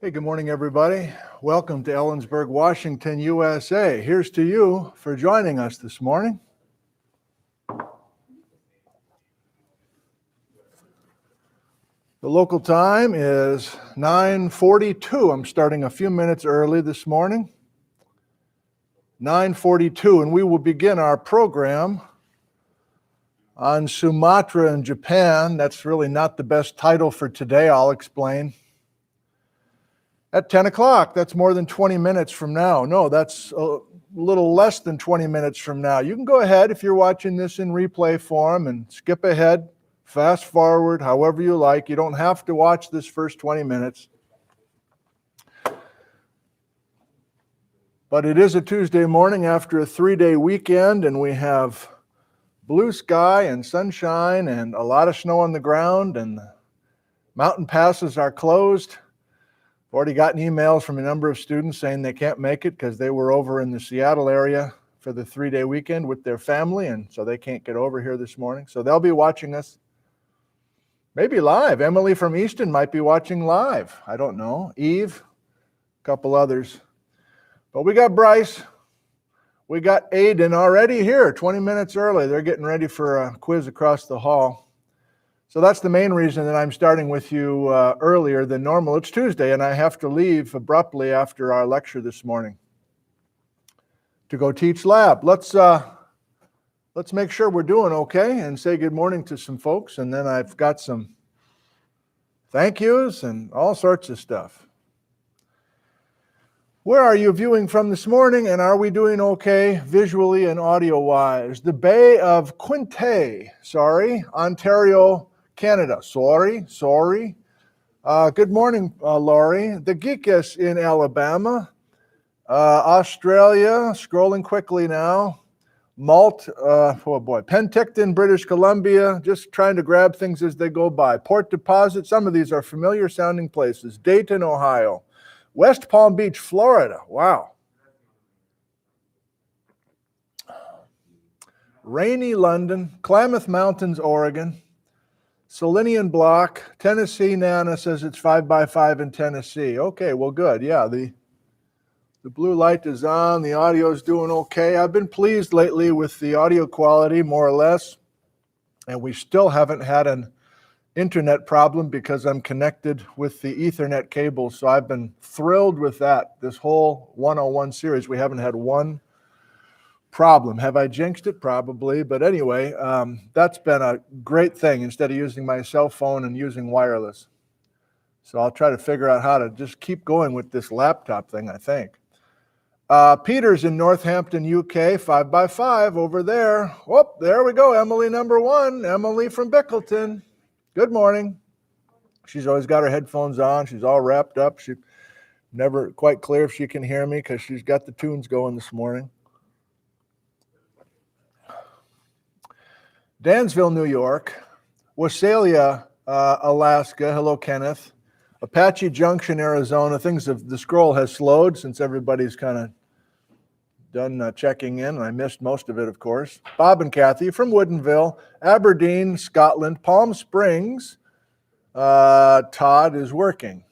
Hey, good morning, everybody. Welcome to Ellensburg, Washington, USA. Here's to you for joining us this morning. The local time is 9:42. I'm starting a few minutes early this morning. 9:42, and we will begin our program on Sumatra in Japan. That's really not the best title for today. I'll explain. At 10 o'clock, that's more than 20 minutes from now. No, that's a little less than 20 minutes from now. You can go ahead if you're watching this in replay form and skip ahead, fast forward, however you like. You don't have to watch this first 20 minutes. But it is a Tuesday morning after a 3-day weekend, and we have blue sky and sunshine and a lot of snow on the ground, and mountain passes are closed. I've already gotten emails from a number of students saying they can't make it because they were over in the Seattle area for the 3-day weekend with their family, and so they can't get over here this morning. So they'll be watching us maybe live. Emily from Easton might be watching live. I don't know. Eve, a couple others. But we got Bryce. We got Aiden already here 20 minutes early. They're getting ready for a quiz across the hall. So that's the main reason that I'm starting with you earlier than normal. It's Tuesday, and I have to leave abruptly after our lecture this morning to go teach lab. Let's make sure we're doing okay and say good morning to some folks, and then I've got some thank yous and all sorts of stuff. Where are you viewing from this morning, and are we doing okay visually and audio-wise? The Bay of Quinte, Ontario, Canada. Sorry. Good morning, Laurie. The Geekus in Alabama. Australia, scrolling quickly now. Penticton, British Columbia, just trying to grab things as they go by. Port Deposit, some of these are familiar sounding places. Dayton, Ohio. West Palm Beach, Florida. Wow. Rainy London, Klamath Mountains, Oregon. Selenian Block, Tennessee. Nana says it's 5x5 in Tennessee. Okay, well, good. Yeah, the blue light is on. The audio is doing okay. I've been pleased lately with the audio quality, more or less. And we still haven't had an internet problem because I'm connected with the Ethernet cable. So I've been thrilled with that. This whole 101 series, we haven't had one problem. Have I jinxed it? Probably. But anyway, that's been a great thing instead of using my cell phone and using wireless. So I'll try to figure out how to just keep going with this laptop thing, I think. Peter's in Northampton, UK, 5x5 over there. Oh, there we go. Emily number 1. Emily from Bickleton. Good morning. She's always got her headphones on. She's all wrapped up. She's never quite clear if she can hear me because she's got the tunes going this morning. Dansville, New York. Wasalia, Alaska. Hello, Kenneth. Apache Junction, Arizona. The scroll has slowed since everybody's kind of done checking in, and I missed most of it, of course. Bob and Kathy from Woodinville. Aberdeen, Scotland. Palm Springs. Todd is working,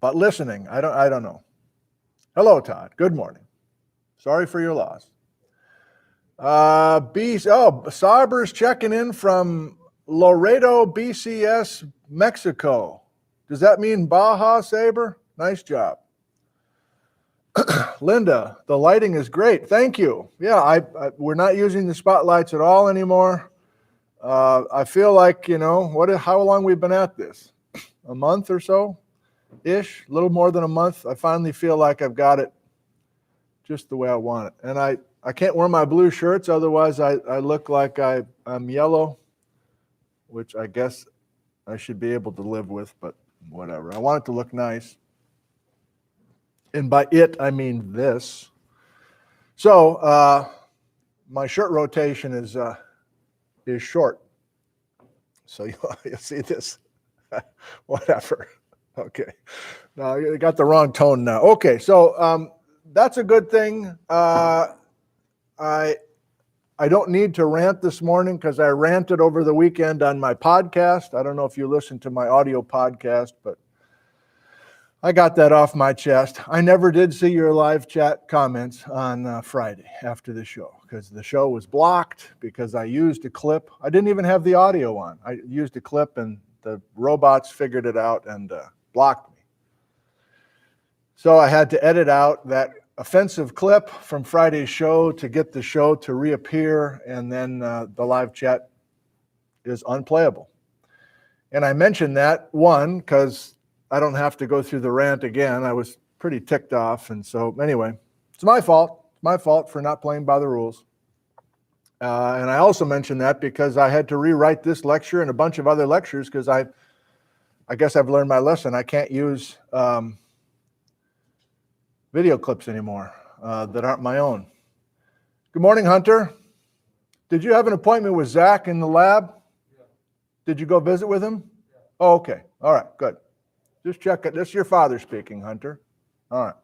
but listening. I don't know. Hello, Todd. Good morning. Sorry for your loss. Saber's checking in from Laredo, BCS, Mexico. Does that mean Baja, Saber? Nice job. Linda, the lighting is great. Thank you. Yeah, we're not using the spotlights at all anymore. I feel like, how long we've been at this? A month or so-ish, a little more than a month. I finally feel like I've got it just the way I want it. And I can't wear my blue shirts, otherwise I look like I'm yellow, which I guess I should be able to live with, but whatever. I want it to look nice. And by it, I mean this. So my shirt rotation is short. So you'll see this. Whatever. Okay. No, you got the wrong tone now. Okay, so that's a good thing. I don't need to rant this morning because I ranted over the weekend on my podcast. I don't know if you listened to my audio podcast, but I got that off my chest. I never did see your live chat comments on Friday after the show because the show was blocked because I used a clip. I didn't even have the audio on. I used a clip and the robots figured it out and blocked me. So I had to edit out that offensive clip from Friday's show to get the show to reappear, and then the live chat is unplayable. And I mentioned that, one, because I don't have to go through the rant again. I was pretty ticked off. And so anyway, it's my fault. It's my fault for not playing by the rules. And I also mentioned that because I had to rewrite this lecture and a bunch of other lectures because I guess I've learned my lesson. I can't use video clips anymore that aren't my own. Good morning, Hunter. Did you have an appointment with Zach in the lab? Yeah. Did you go visit with him? Yeah. Oh, okay. All right, good. Just check it. This is your father speaking, Hunter. All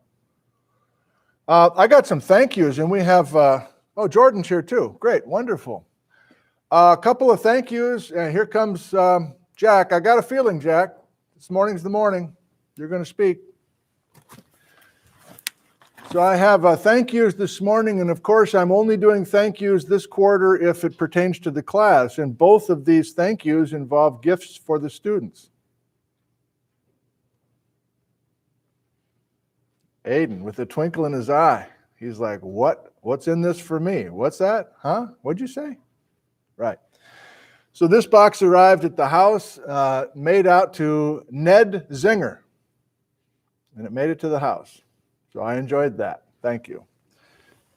right. I got some thank yous, and we have, Jordan's here too. Great, wonderful. A couple of thank yous, and here comes Jack. I got a feeling, Jack, this morning's the morning. You're going to speak. So I have thank yous this morning, and of course, I'm only doing thank yous this quarter if it pertains to the class, and both of these thank yous involve gifts for the students. Aiden, with a twinkle in his eye, he's like, what's in this for me? What's that? Huh? What'd you say? Right. So this box arrived at the house, made out to Ned Zentner, and it made it to the house. So I enjoyed that. Thank you.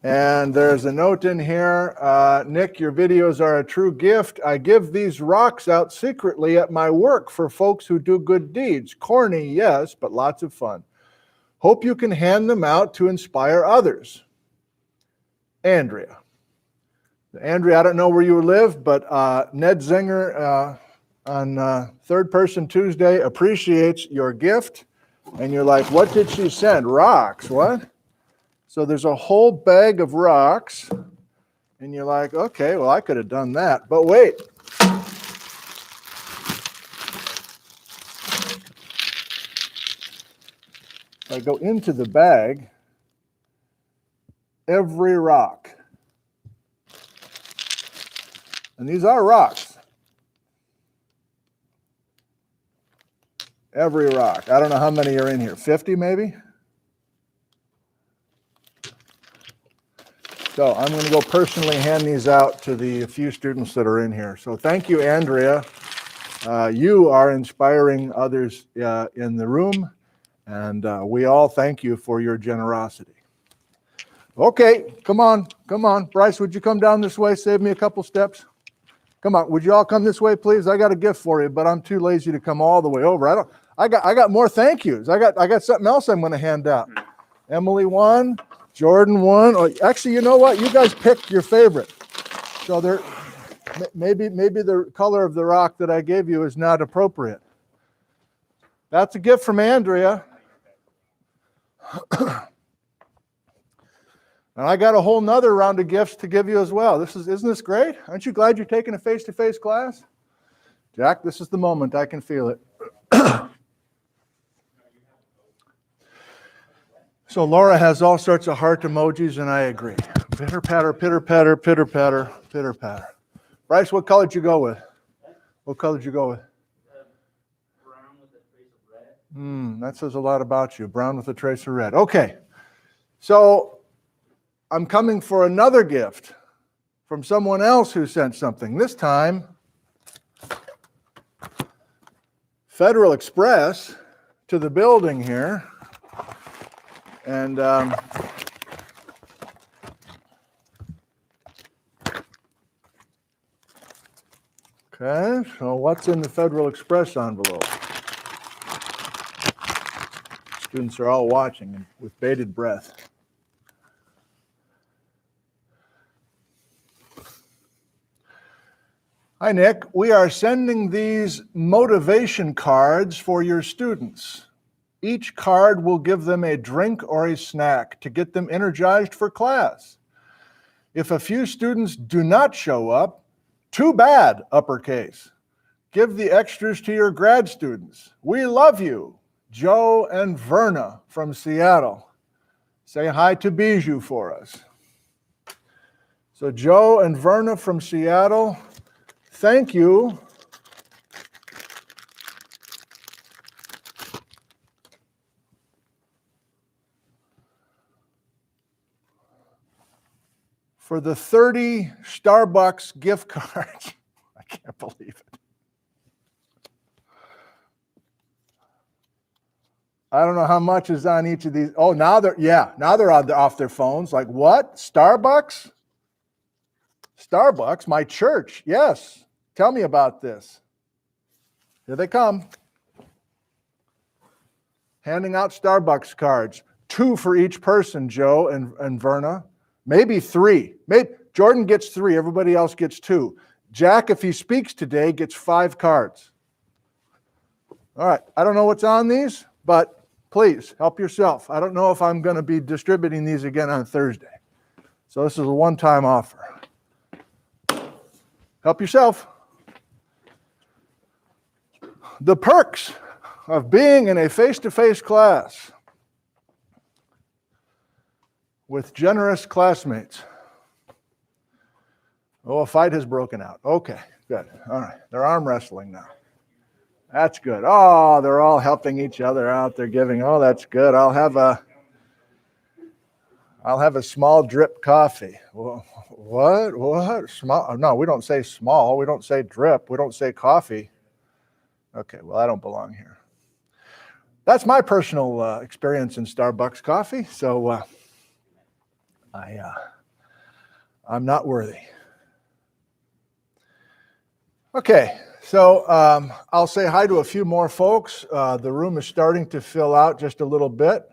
And there's a note in here. Nick, your videos are a true gift. I give these rocks out secretly at my work for folks who do good deeds. Corny, yes, but lots of fun. Hope you can hand them out to inspire others. Andrea. Andrea, I don't know where you live, but Ned Zentner on Third Person Tuesday appreciates your gift. And you're like, what did she send? Rocks, what? So there's a whole bag of rocks. And you're like, okay, well, I could have done that. But wait. I go into the bag, every rock. And these are rocks. Every rock. I don't know how many are in here. 50 maybe? So I'm going to go personally hand these out to the few students that are in here. So thank you, Andrea. You are inspiring others in the room. And we all thank you for your generosity. Okay, come on. Bryce, would you come down this way? Save me a couple steps. Come on, would you all come this way, please? I got a gift for you, but I'm too lazy to come all the way over. I got more thank yous. I got something else I'm going to hand out. Emily won, Jordan won. Oh, actually, you know what? You guys pick your favorite. So there, maybe the color of the rock that I gave you is not appropriate. That's a gift from Andrea. And I got a whole nother round of gifts to give you as well. Isn't this great? Aren't you glad you're taking a face-to-face class? Jack, this is the moment. I can feel it. So Laura has all sorts of heart emojis, and I agree. Pitter patter, pitter patter, pitter patter, pitter patter. Bryce, what color did you go with? What color did you go with? Brown with a trace of red. That says a lot about you. Brown with a trace of red. Okay. So I'm coming for another gift from someone else who sent something. This time, Federal Express to the building here. And okay, so what's in the Federal Express envelope? Students are all watching with bated breath. Hi, Nick. We are sending these motivation cards for your students. Each card will give them a drink or a snack to get them energized for class. If a few students do not show up, too bad, uppercase. Give the extras to your grad students. We love you. Joe and Verna from Seattle. Say hi to Bijou for us. So Joe and Verna from Seattle, thank you for the 30 Starbucks gift cards. I can't believe it. I don't know how much is on each of these. Oh, now they're off their phones. Like, what? Starbucks? Starbucks, my church. Yes. Tell me about this. Here they come. Handing out Starbucks cards. 2 for each person, Joe and Verna. Maybe 3. Maybe Jordan gets 3. Everybody else gets 2. Jack, if he speaks today, gets 5 cards. All right. I don't know what's on these, but please help yourself. I don't know if I'm going to be distributing these again on Thursday. So this is a one-time offer. Help yourself. The perks of being in a face-to-face class with generous classmates. Oh, a fight has broken out. Okay, good. All right, they're arm wrestling now. That's good. Oh, they're all helping each other out. They're giving. Oh, that's good. I'll have a small drip coffee. What? Small? No, we don't say small. We don't say drip. We don't say coffee. Okay, well, I don't belong here. That's my personal experience in Starbucks coffee. So I'm not worthy. Okay. So I'll say hi to a few more folks. The room is starting to fill out just a little bit.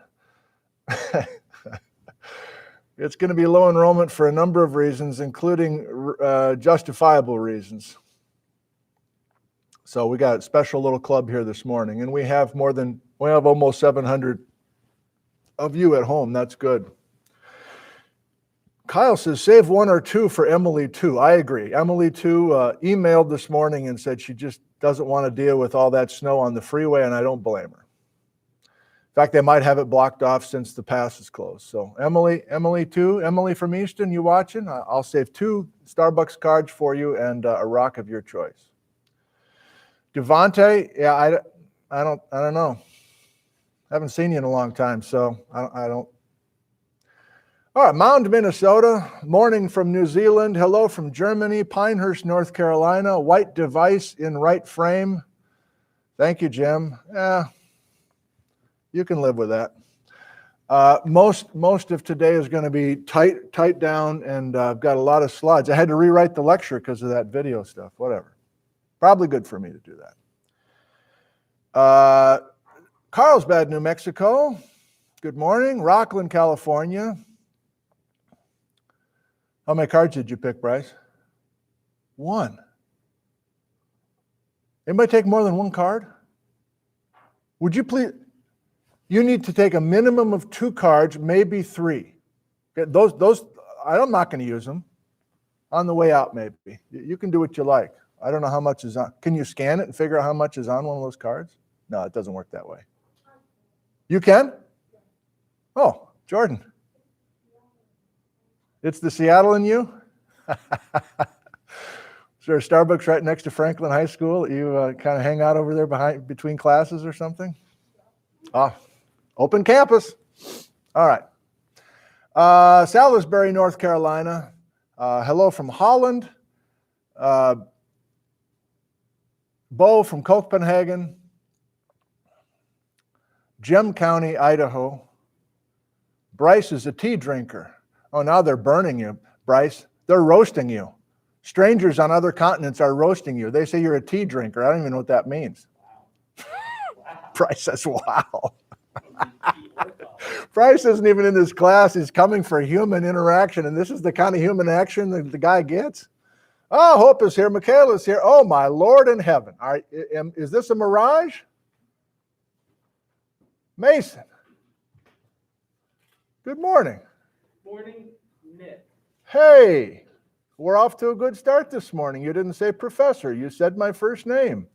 It's going to be low enrollment for a number of reasons, including justifiable reasons. So we got a special little club here this morning, and we have almost 700 of you at home. That's good. Kyle says, save 1 or 2 for Emily too. I agree. Emily too emailed this morning and said she just doesn't want to deal with all that snow on the freeway, and I don't blame her. In fact, they might have it blocked off since the pass is closed. So Emily too. Emily from Easton, you watching? I'll save 2 Starbucks cards for you and a rock of your choice. Devontae, yeah, I don't know. I haven't seen you in a long time, so I don't. All right, Mound, Minnesota. Morning from New Zealand. Hello from Germany. Pinehurst, North Carolina. White device in right frame. Thank you, Jim. Yeah, you can live with that. Most of today is going to be tight down, and I've got a lot of slides. I had to rewrite the lecture because of that video stuff. Whatever. Probably good for me to do that. Carlsbad, New Mexico. Good morning. Rockland, California. How many cards did you pick, Bryce? 1. Anybody take more than 1 card? Would you please? You need to take a minimum of 2 cards, maybe 3. Okay, those I'm not going to use them. On the way out, maybe. You can do what you like. I don't know how much is on. Can you scan it and figure out how much is on one of those cards? No, it doesn't work that way. You can? Oh, Jordan. It's the Seattle in you? Is there a Starbucks right next to Franklin High School? You kind of hang out over there between classes or something? Open campus. All right. Salisbury, North Carolina. Hello from Holland. Bo from Copenhagen. Gem County, Idaho. Bryce is a tea drinker. Oh, now they're burning you, Bryce. They're roasting you. Strangers on other continents are roasting you. They say you're a tea drinker. I don't even know what that means. Bryce says, wow. Bryce isn't even in this class. He's coming for human interaction, and this is the kind of human action that the guy gets. Oh, Hope is here. Michaela's here. Oh, my Lord in heaven. All right, is this a mirage? Mason. Good morning. Morning, Nick. Hey, we're off to a good start this morning. You didn't say professor. You said my first name.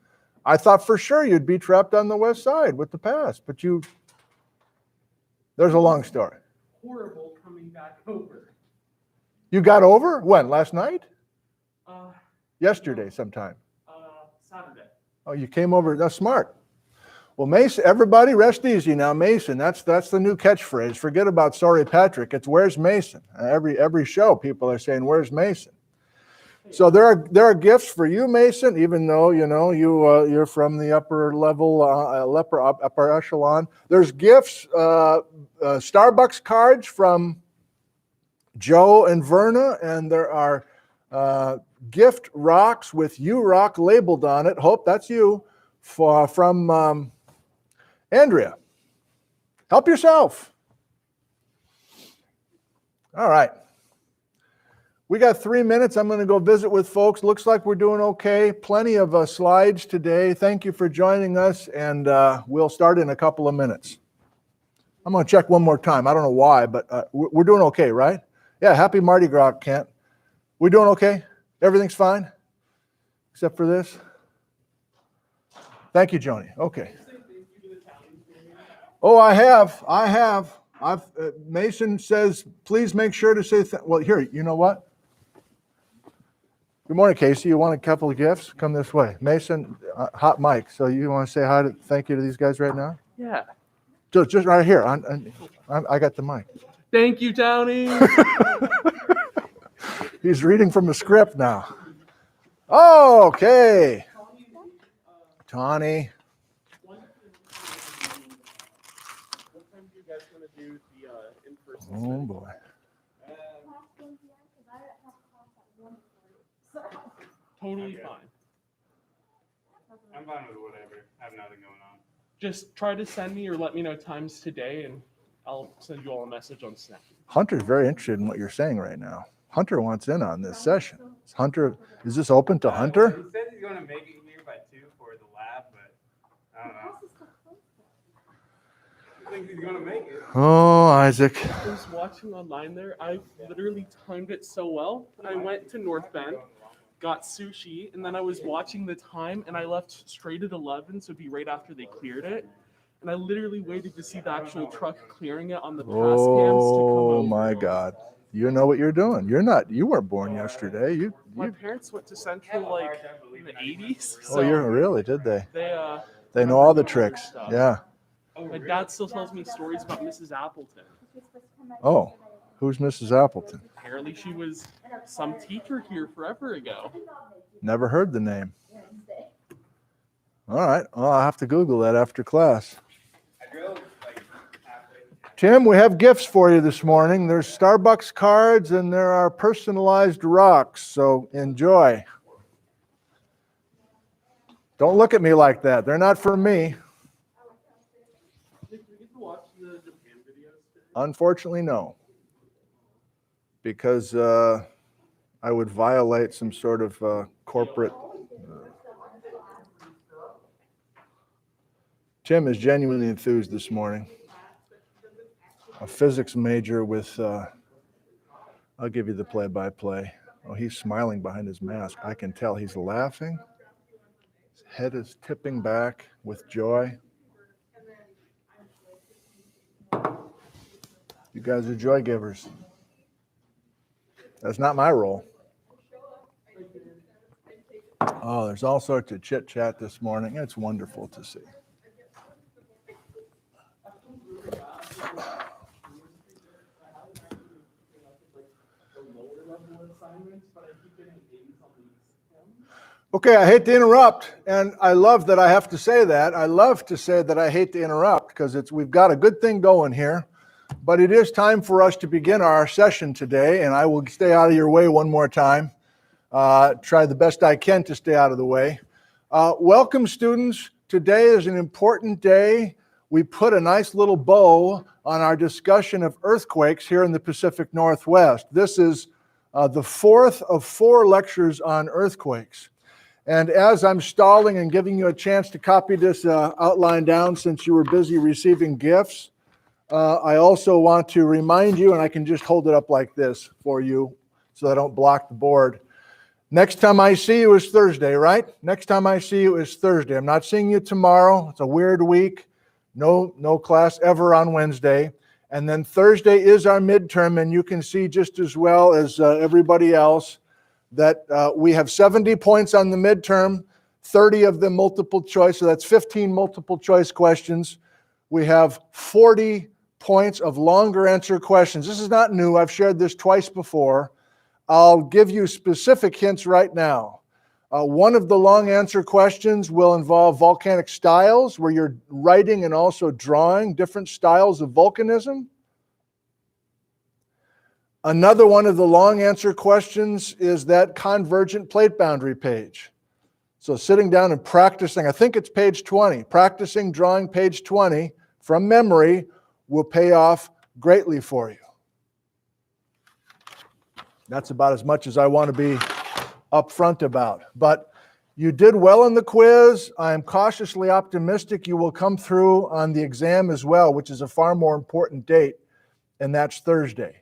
I thought for sure you'd be trapped on the west side with the pass, but there's a long story. Horrible coming back over. You got over? When? Last night? Uh, Yesterday sometime. Saturday. Oh, you came over. That's smart. Well, Mason, everybody rest easy now. Mason, that's the new catchphrase. Forget about sorry Patrick. It's where's Mason? Every show people are saying where's Mason. So there are gifts for you, Mason, even though you're from the upper level, upper echelon. There's gifts, Starbucks cards from Joe and Verna, and there are gift rocks with "You Rock" labeled on it. Hope that's you, from Andrea. Help yourself. All right. We got 3 minutes. I'm going to go visit with folks. Looks like we're doing okay. Plenty of slides today. Thank you for joining us, and we'll start in a couple of minutes. I'm going to check one more time. I don't know why, but we're doing okay, right? Yeah, happy Mardi Gras, Kent. We doing okay? Everything's fine? Except for this? Thank you, Joni. Okay. Oh, I have. Mason says, please make sure to say, well, here, you know what? Good morning, Casey. You want a couple of gifts? Come this way. Mason, hot mic. So you want to say hi thank you to these guys right now? Yeah. Just right here. I got the mic. Thank you, Tony. He's reading from a script now. Oh, okay. Tawny. What time do you guys want to do the in-person? Oh, boy. Totally fine. I'm fine with whatever. I have nothing going on. Just try to send me or let me know times today, and I'll send you all a message on Snap. Hunter's very interested in what you're saying right now. Hunter wants in on this session. Is this open to Hunter? He said he's going to make it here by 2 for the lab, but I don't know. He thinks he's going to make it. Oh, Isaac. I was watching online there. I literally timed it so well. I went to North Bend, got sushi, and then I was watching the time, and I left straight at 11, so it'd be right after they cleared it. And I literally waited to see the actual truck clearing it on the pass cams to come over. Oh, my God. You know what you're doing. You weren't born yesterday. My parents went to Central like in the 80s. Oh, really? Did they? They know all the tricks. Yeah. My dad still tells me stories about Mrs. Appleton. Oh, who's Mrs. Appleton? Apparently she was some teacher here forever ago. Never heard the name. All right. Well, I'll have to Google that after class. Tim, we have gifts for you this morning. There's Starbucks cards and there are personalized rocks, so enjoy. Don't look at me like that. They're not for me. Did we get to watch the Japan videos today? Unfortunately, no. Because I would violate some sort of corporate... Tim is genuinely enthused this morning. A physics major with, I'll give you the play-by-play. Oh, he's smiling behind his mask. I can tell he's laughing. His head is tipping back with joy. You guys are joy givers. That's not my role. Oh, there's all sorts of chit-chat this morning. It's wonderful to see. Okay, I hate to interrupt, and I love that I have to say that. I love to say that I hate to interrupt because we've got a good thing going here, but it is time for us to begin our session today, and I will stay out of your way one more time. Try the best I can to stay out of the way. Welcome, students. Today is an important day. We put a nice little bow on our discussion of earthquakes here in the Pacific Northwest. This is the fourth of 4 lectures on earthquakes. And as I'm stalling and giving you a chance to copy this outline down since you were busy receiving gifts, I also want to remind you, and I can just hold it up like this for you so I don't block the board. Next time I see you is Thursday, right? Next time I see you is Thursday. I'm not seeing you tomorrow. It's a weird week. No class ever on Wednesday. And then Thursday is our midterm, and you can see just as well as everybody else that we have 70 points on the midterm, 30 of them multiple choice, so that's 15 multiple choice questions. We have 40 points of longer answer questions. This is not new. I've shared this twice before. I'll give you specific hints right now. One of the long answer questions will involve volcanic styles, where you're writing and also drawing different styles of volcanism. Another one of the long answer questions is that convergent plate boundary page. So sitting down and practicing, I think it's page 20, practicing drawing page 20 from memory will pay off greatly for you. That's about as much as I want to be upfront about. But you did well in the quiz. I am cautiously optimistic you will come through on the exam as well, which is a far more important date, and that's Thursday.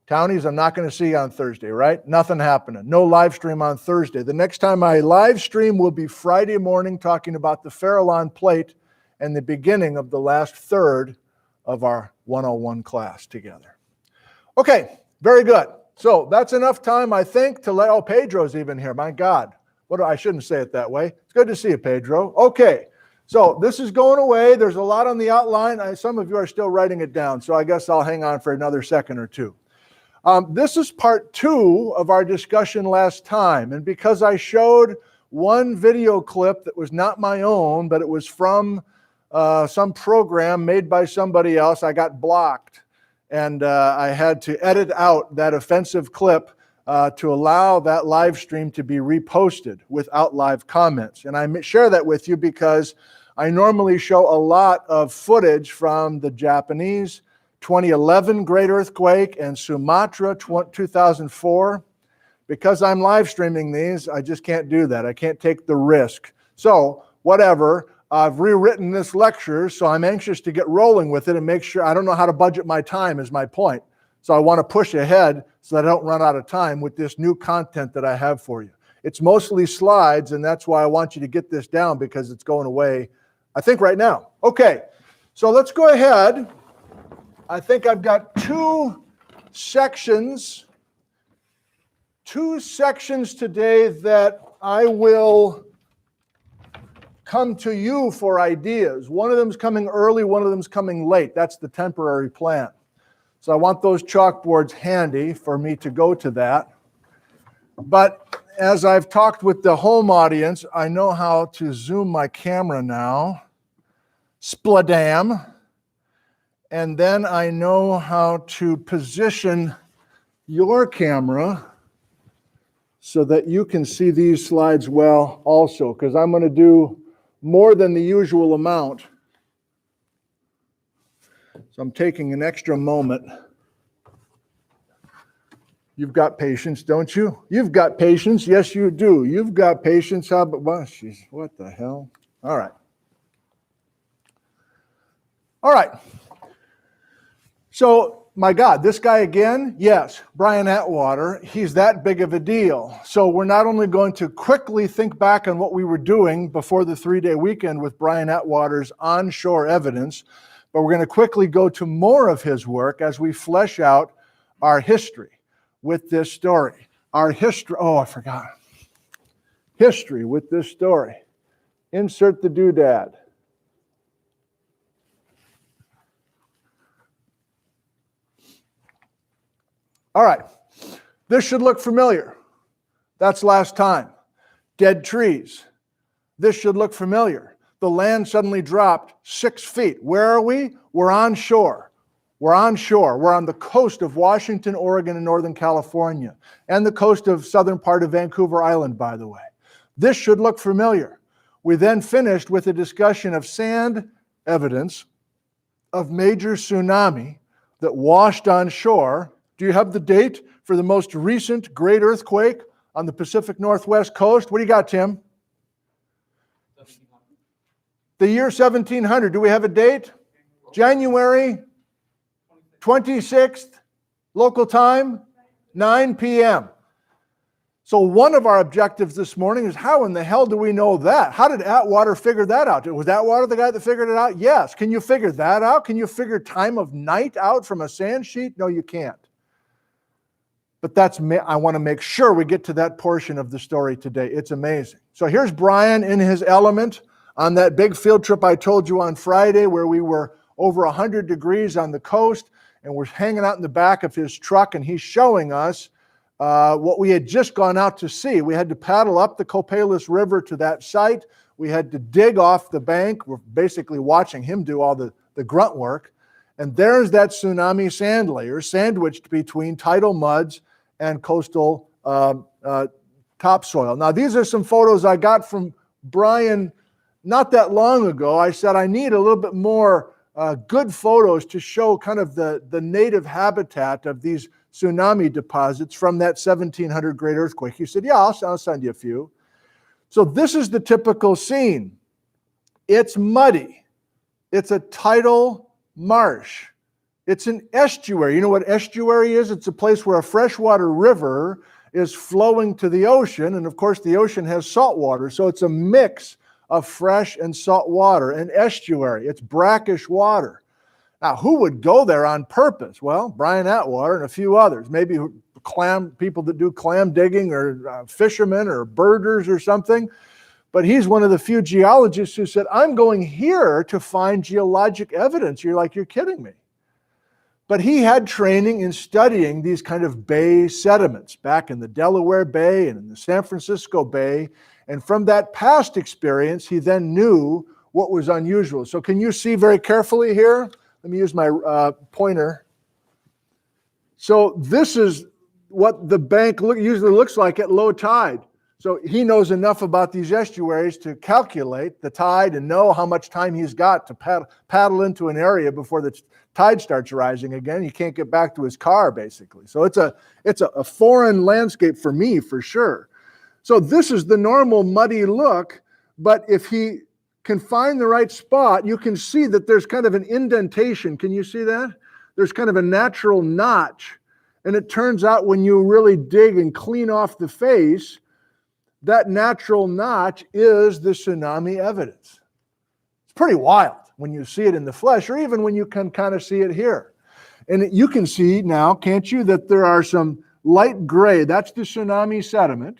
Townies, I'm not going to see you on Thursday, right? Nothing happening. No live stream on Thursday. The next time I live stream will be Friday morning, talking about the Farallon plate and the beginning of the last third of our 101 class together. Okay, very good. So that's enough time, I think, to let, oh, Pedro's even here. My God. I shouldn't say it that way. It's good to see you, Pedro. Okay, so this is going away. There's a lot on the outline. Some of you are still writing it down, so I guess I'll hang on for another second or two. This is part 2 of our discussion last time, and because I showed one video clip that was not my own, but it was from some program made by somebody else, I got blocked. And I had to edit out that offensive clip to allow that live stream to be reposted without live comments. And I share that with you because I normally show a lot of footage from the Japanese 2011 great earthquake and Sumatra 2004. Because I'm live streaming these, I just can't do that. I can't take the risk. So whatever. I've rewritten this lecture, so I'm anxious to get rolling with it and make sure. I don't know how to budget my time is my point. So I want to push ahead so that I don't run out of time with this new content that I have for you. It's mostly slides, and that's why I want you to get this down, because it's going away, I think, right now. Okay, so let's go ahead. I think I've got two sections today that I will come to you for ideas. One of them is coming early, one of them is coming late. That's the temporary plan. So I want those chalkboards handy for me to go to that. But as I've talked with the home audience, I know how to zoom my camera now. Spladam. And then I know how to position your camera so that you can see these slides well also, because I'm going to do more than the usual amount. So I'm taking an extra moment. You've got patience, don't you? You've got patience. Yes, you do. You've got patience. How about, well, geez, what the hell? All right. All right. So, my God, this guy again? Yes, Brian Atwater. He's that big of a deal. So we're not only going to quickly think back on what we were doing before the 3-day weekend with Brian Atwater's onshore evidence, but we're going to quickly go to more of his work as we flesh out our history with this story. Our history, oh, I forgot. History with this story. Insert the doodad. All right, this should look familiar. That's last time. Dead trees. This should look familiar. The land suddenly dropped 6 feet. Where are we? We're onshore. We're onshore. We're on the coast of Washington, Oregon, and Northern California, and the coast of southern part of Vancouver Island, by the way. This should look familiar. We then finished with a discussion of sand evidence of major tsunami that washed on shore. Do you have the date for the most recent great earthquake on the Pacific Northwest coast? What do you got, Tim? 1700. The year 1700. Do we have a date? January 26th, local time, 9 p.m. So one of our objectives this morning is how in the hell do we know that? How did Atwater figure that out? Was Atwater the guy that figured it out? Yes. Can you figure that out? Can you figure time of night out from a sand sheet? No, you can't. But I want to make sure we get to that portion of the story today. It's amazing. So here's Brian in his element on that big field trip I told you on Friday where we were over 100 degrees on the coast and we're hanging out in the back of his truck and he's showing us what we had just gone out to see. We had to paddle up the Copalis River to that site. We had to dig off the bank. We're basically watching him do all the grunt work. And there's that tsunami sand layer sandwiched between tidal muds and coastal topsoil. Now, these are some photos I got from Brian not that long ago. I said I need a little bit more good photos to show kind of the native habitat of these tsunami deposits from that 1700 great earthquake. He said, yeah, I'll send you a few. So this is the typical scene. It's muddy. It's a tidal marsh. It's an estuary. You know what estuary is? It's a place where a freshwater river is flowing to the ocean. And of course, the ocean has salt water. So it's a mix of fresh and salt water. An estuary. It's brackish water. Now, who would go there on purpose? Well, Brian Atwater and a few others. Maybe people that do clam digging or fishermen or birders or something. But he's one of the few geologists who said, I'm going here to find geologic evidence. You're like, you're kidding me. But he had training in studying these kind of bay sediments back in the Delaware Bay and in the San Francisco Bay. And from that past experience, he then knew what was unusual. So can you see very carefully here? Let me use my pointer. So this is what the bank usually looks like at low tide. So he knows enough about these estuaries to calculate the tide and know how much time he's got to paddle into an area before the tide starts rising again. He can't get back to his car, basically. So it's a foreign landscape for me, for sure. So this is the normal muddy look, but if he can find the right spot, you can see that there's kind of an indentation. Can you see that? There's kind of a natural notch. And it turns out when you really dig and clean off the face, that natural notch is the tsunami evidence. It's pretty wild when you see it in the flesh, or even when you can kind of see it here. And you can see now, can't you, that there are some light gray. That's the tsunami sediment.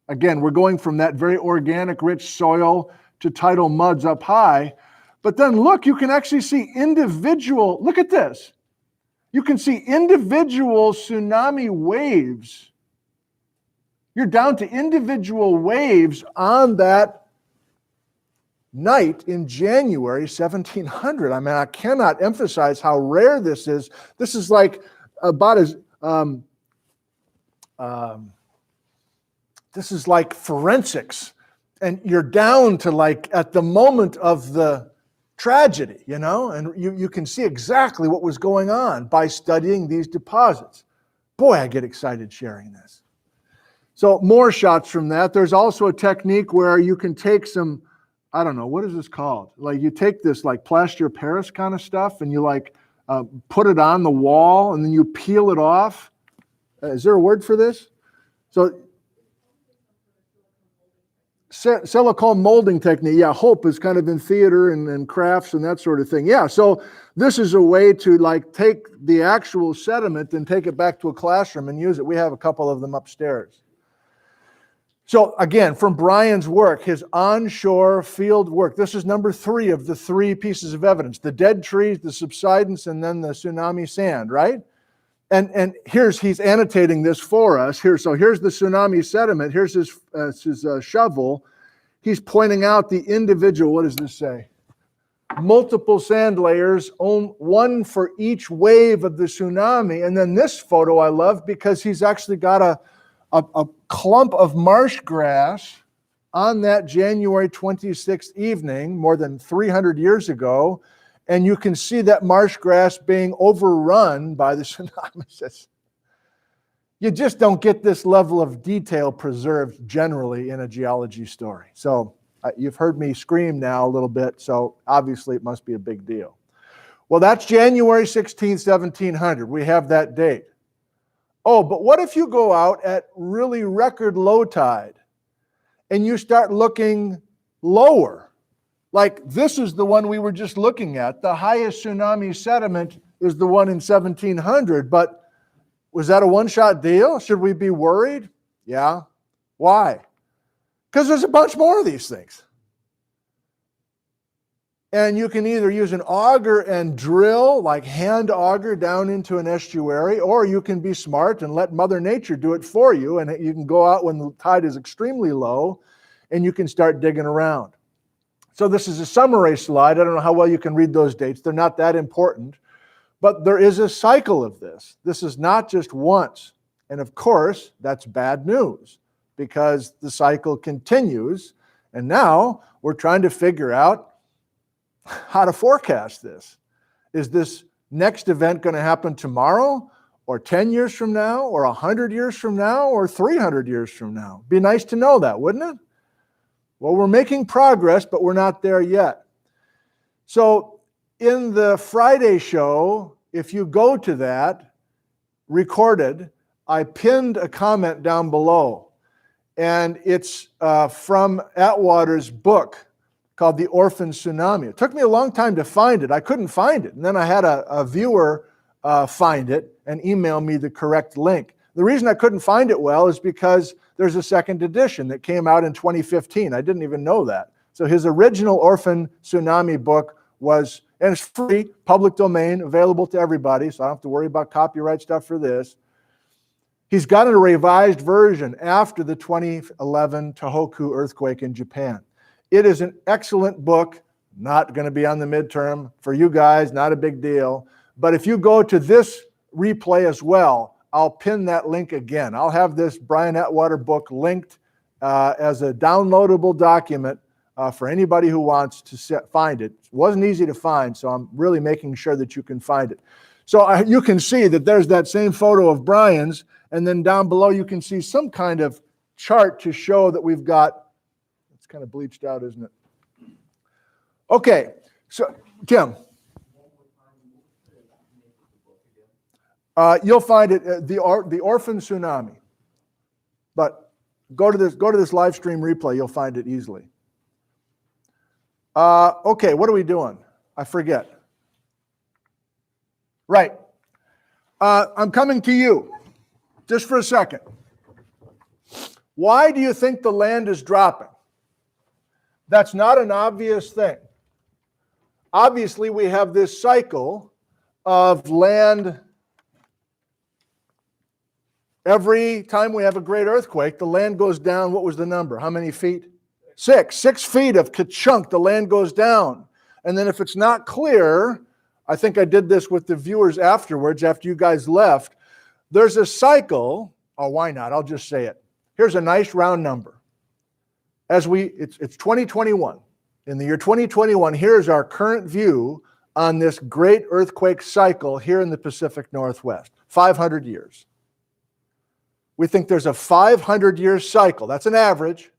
Again, we're going from that very organic, rich soil to tidal muds up high. But then look, you can actually see individual, look at this. You can see individual tsunami waves. You're down to individual waves on that night in January 1700. I mean, I cannot emphasize how rare this is. This is like about as, this is like forensics. And you're down to like at the moment of the tragedy, you know, and you can see exactly what was going on by studying these deposits. Boy, I get excited sharing this. So more shots from that. There's also a technique where you can take some, I don't know, what is this called? Like you take this like plaster of Paris kind of stuff and you like put it on the wall and then you peel it off. Is there a word for this? So silicone molding technique. Yeah, Hope is kind of in theater and crafts and that sort of thing. Yeah, so this is a way to like take the actual sediment and take it back to a classroom and use it. We have a couple of them upstairs. So again, from Brian's work, his onshore field work, this is number 3 of the 3 pieces of evidence, the dead trees, the subsidence, and then the tsunami sand, right? And he's annotating this for us here. So here's the tsunami sediment. Here's his shovel. He's pointing out the individual, what does this say? Multiple sand layers, one for each wave of the tsunami. And then this photo I love because he's actually got a clump of marsh grass on that January 26th evening, more than 300 years ago. And you can see that marsh grass being overrun by the tsunami. You just don't get this level of detail preserved generally in a geology story. So you've heard me scream now a little bit, so obviously it must be a big deal. Well, that's January 16, 1700. We have that date. Oh, but what if you go out at really record low tide and you start looking lower? Like this is the one we were just looking at. The highest tsunami sediment is the one in 1700, but was that a one-shot deal? Should we be worried? Yeah. Why? Because there's a bunch more of these things. And you can either use an auger and drill, like hand auger down into an estuary, or you can be smart and let Mother Nature do it for you, and you can go out when the tide is extremely low, and you can start digging around. So this is a summary slide. I don't know how well you can read those dates. They're not that important. But there is a cycle of this. This is not just once. And of course, that's bad news because the cycle continues. And now we're trying to figure out how to forecast this. Is this next event going to happen tomorrow or 10 years from now or 100 years from now or 300 years from now? Be nice to know that, wouldn't it? Well, we're making progress, but we're not there yet. So in the Friday show, if you go to that, recorded, I pinned a comment down below. And it's from Atwater's book called The Orphan Tsunami. It took me a long time to find it. I couldn't find it. And then I had a viewer find it and email me the correct link. The reason I couldn't find it well is because there's a second edition that came out in 2015. I didn't even know that. So his original Orphan Tsunami book was, and it's free, public domain, available to everybody, so I don't have to worry about copyright stuff for this. He's got a revised version after the 2011 Tohoku earthquake in Japan. It is an excellent book, not going to be on the midterm. For you guys, not a big deal. But if you go to this replay as well, I'll pin that link again. I'll have this Brian Atwater book linked as a downloadable document for anybody who wants to find it. It wasn't easy to find, so I'm really making sure that you can find it. So you can see that there's that same photo of Brian's, and then down below you can see some kind of chart to show that we've got, it's kind of bleached out, isn't it? Okay, so Tim. You'll find it, the Orphan Tsunami. But go to this live stream replay, you'll find it easily. Okay, what are we doing? I forget. Right. I'm coming to you, just for a second. Why do you think the land is dropping? That's not an obvious thing. Obviously, we have this cycle of land. Every time we have a great earthquake, the land goes down. What was the number? How many feet? 6. 6 feet of ka-chunk, the land goes down. And then if it's not clear, I think I did this with the viewers afterwards, after you guys left, there's a cycle. Oh, why not? I'll just say it. Here's a nice round number. It's 2021. In the year 2021, here's our current view on this great earthquake cycle here in the Pacific Northwest. 500 years. We think there's a 500-year cycle. That's an average.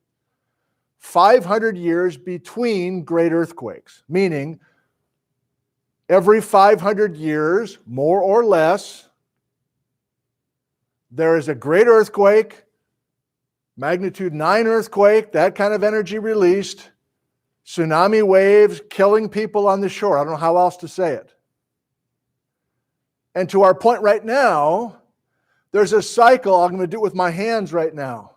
500 years between great earthquakes, meaning every 500 years, more or less, there is a great earthquake, magnitude 9 earthquake, that kind of energy released, tsunami waves killing people on the shore. I don't know how else to say it. And to our point right now, there's a cycle. I'm going to do it with my hands right now.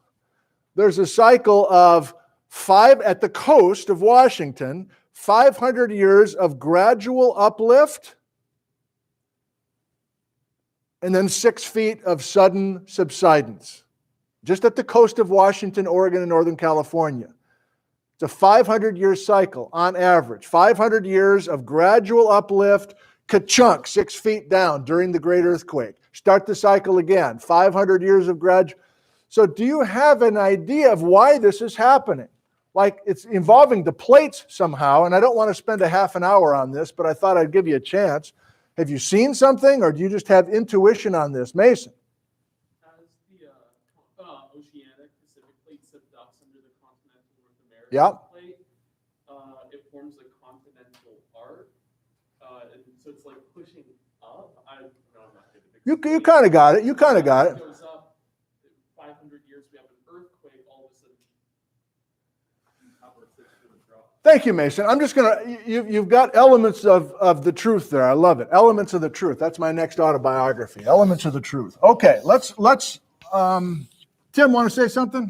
There's a cycle of 5 at the coast of Washington, 500 years of gradual uplift, and then 6 feet of sudden subsidence. Just at the coast of Washington, Oregon, and Northern California. It's a 500-year cycle on average. 500 years of gradual uplift, ka-chunk, 6 feet down during the great earthquake. Start the cycle again, 500 years of gradual. So do you have an idea of why this is happening? Like it's involving the plates somehow, and I don't want to spend a half an hour on this, but I thought I'd give you a chance. Have you seen something, or do you just have intuition on this? Mason? As the oceanic Pacific plate subducts under the continental North American plate, it forms a continental arc, and so it's like pushing up. I'm not good at You kind of got it. You kind of got it. Goes up 500 years, we have an earthquake, all of a sudden. Thank you, Mason. I'm just going to, you've got elements of the truth there. I love it. Elements of the truth. That's my next autobiography. Elements of the truth. Okay, let's Tim, want to say something?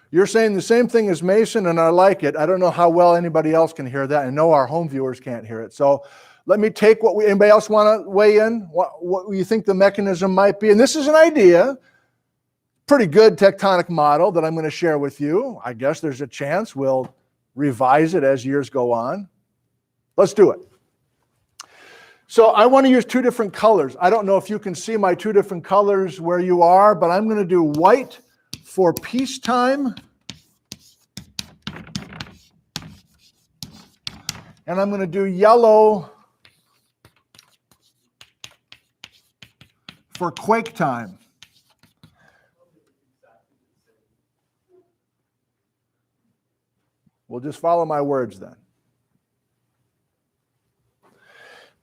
You're saying the same thing as Mason, and I like it. I don't know how well anybody else can hear that. I know our home viewers can't hear it. So let me take anybody else want to weigh in? What you think the mechanism might be? And this is an idea, pretty good tectonic model that I'm going to share with you. I guess there's a chance we'll revise it as years go on. Let's do it. So I want to use two different colors. I don't know if you can see my two different colors where you are, but I'm going to do white for peacetime, and I'm going to do yellow for quake time. We'll just follow my words then.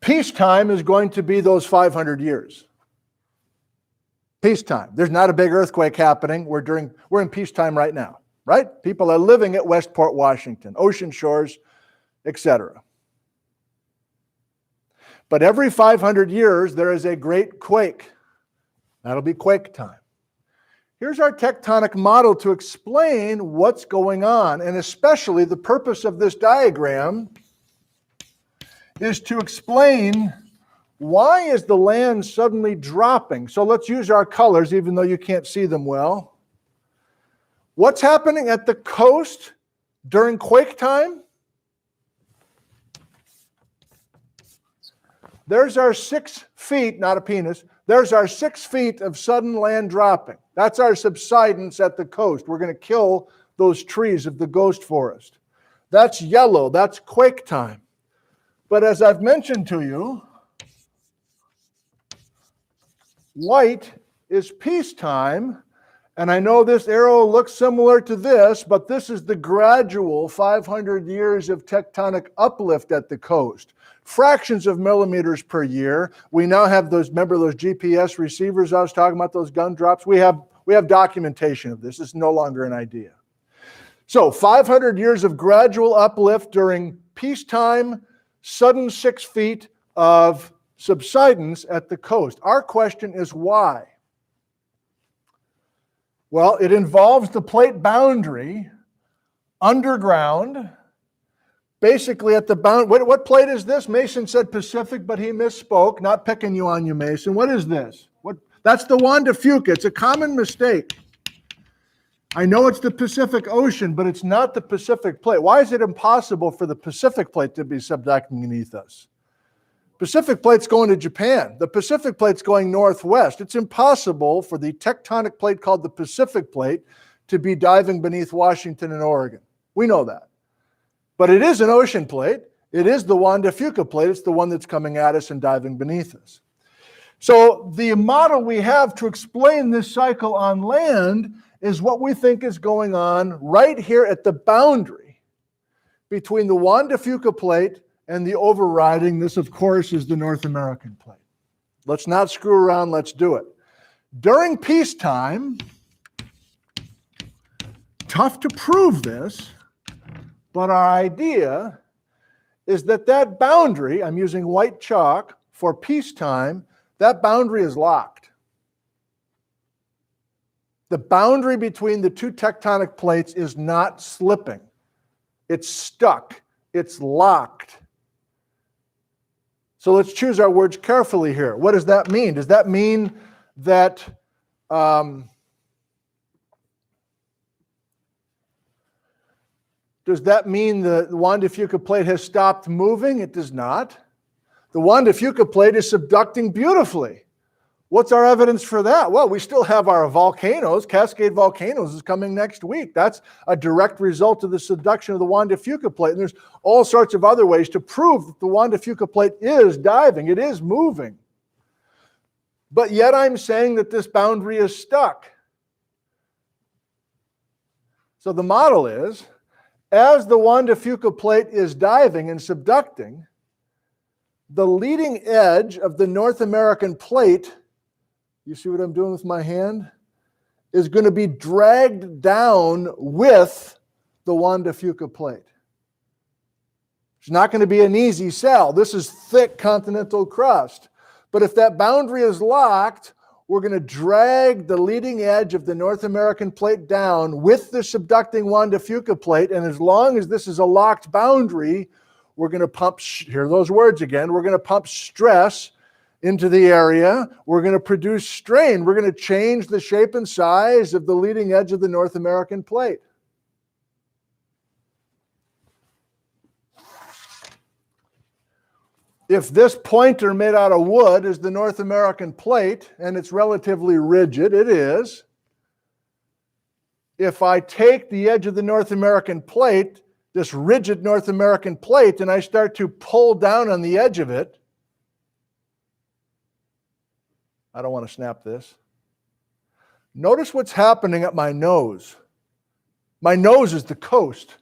Peacetime is going to be those 500 years. Peacetime. There's not a big earthquake happening. We're in peacetime right now, right? People are living at Westport, Washington, ocean shores, etc. But every 500 years, there is a great quake. That'll be quake time. Here's our tectonic model to explain what's going on, and especially the purpose of this diagram is to explain why is the land suddenly dropping. So let's use our colors, even though you can't see them well. What's happening at the coast during quake time? There's our 6 feet, not a penis, there's our 6 feet of sudden land dropping. That's our subsidence at the coast. We're going to kill those trees of the ghost forest. That's yellow, that's quake time. But as I've mentioned to you, white is peacetime, and I know this arrow looks similar to this, but this is the gradual 500 years of tectonic uplift at the coast. Fractions of millimeters per year. We now have those, remember those GPS receivers I was talking about, those gun drops? We have documentation of this. It's no longer an idea. So 500 years of gradual uplift during peacetime, sudden 6 feet of subsidence at the coast. Our question is why? Well, it involves the plate boundary underground, basically at the bound. What plate is this? Mason said Pacific, but he misspoke. Not picking you on you, Mason. What is this? That's the Juan de Fuca. It's a common mistake. I know it's the Pacific Ocean, but it's not the Pacific plate. Why is it impossible for the Pacific plate to be subducting beneath us? Pacific plate's going to Japan. The Pacific plate's going northwest. It's impossible for the tectonic plate called the Pacific plate to be diving beneath Washington and Oregon. We know that. But it is an ocean plate. It is the Juan de Fuca plate. It's the one that's coming at us and diving beneath us. So the model we have to explain this cycle on land is what we think is going on right here at the boundary between the Juan de Fuca plate and the overriding. This, of course, is the North American plate. Let's not screw around. Let's do it. During peacetime, tough to prove this, but our idea is that that boundary, I'm using white chalk for peacetime, that boundary is locked. The boundary between the two tectonic plates is not slipping. It's stuck. It's locked. So let's choose our words carefully here. What does that mean? Does that mean that the Juan de Fuca plate has stopped moving? It does not. The Juan de Fuca plate is subducting beautifully. What's our evidence for that? Well, we still have our volcanoes. Cascade Volcanoes is coming next week. That's a direct result of the subduction of the Juan de Fuca plate. And there's all sorts of other ways to prove that the Juan de Fuca plate is diving. It is moving. But yet I'm saying that this boundary is stuck. So the model is, as the Juan de Fuca plate is diving and subducting, the leading edge of the North American plate, you see what I'm doing with my hand, is going to be dragged down with the Juan de Fuca plate. It's not going to be an easy sell. This is thick continental crust. But if that boundary is locked, we're going to drag the leading edge of the North American plate down with the subducting Juan de Fuca plate. And as long as this is a locked boundary, we're going to pump, hear those words again, we're going to pump stress into the area. We're going to produce strain. We're going to change the shape and size of the leading edge of the North American plate. If this pointer made out of wood is the North American plate, and it's relatively rigid, it is. If I take the edge of the North American plate, this rigid North American plate, and I start to pull down on the edge of it, I don't want to snap this. Notice what's happening at my nose. My nose is the coast.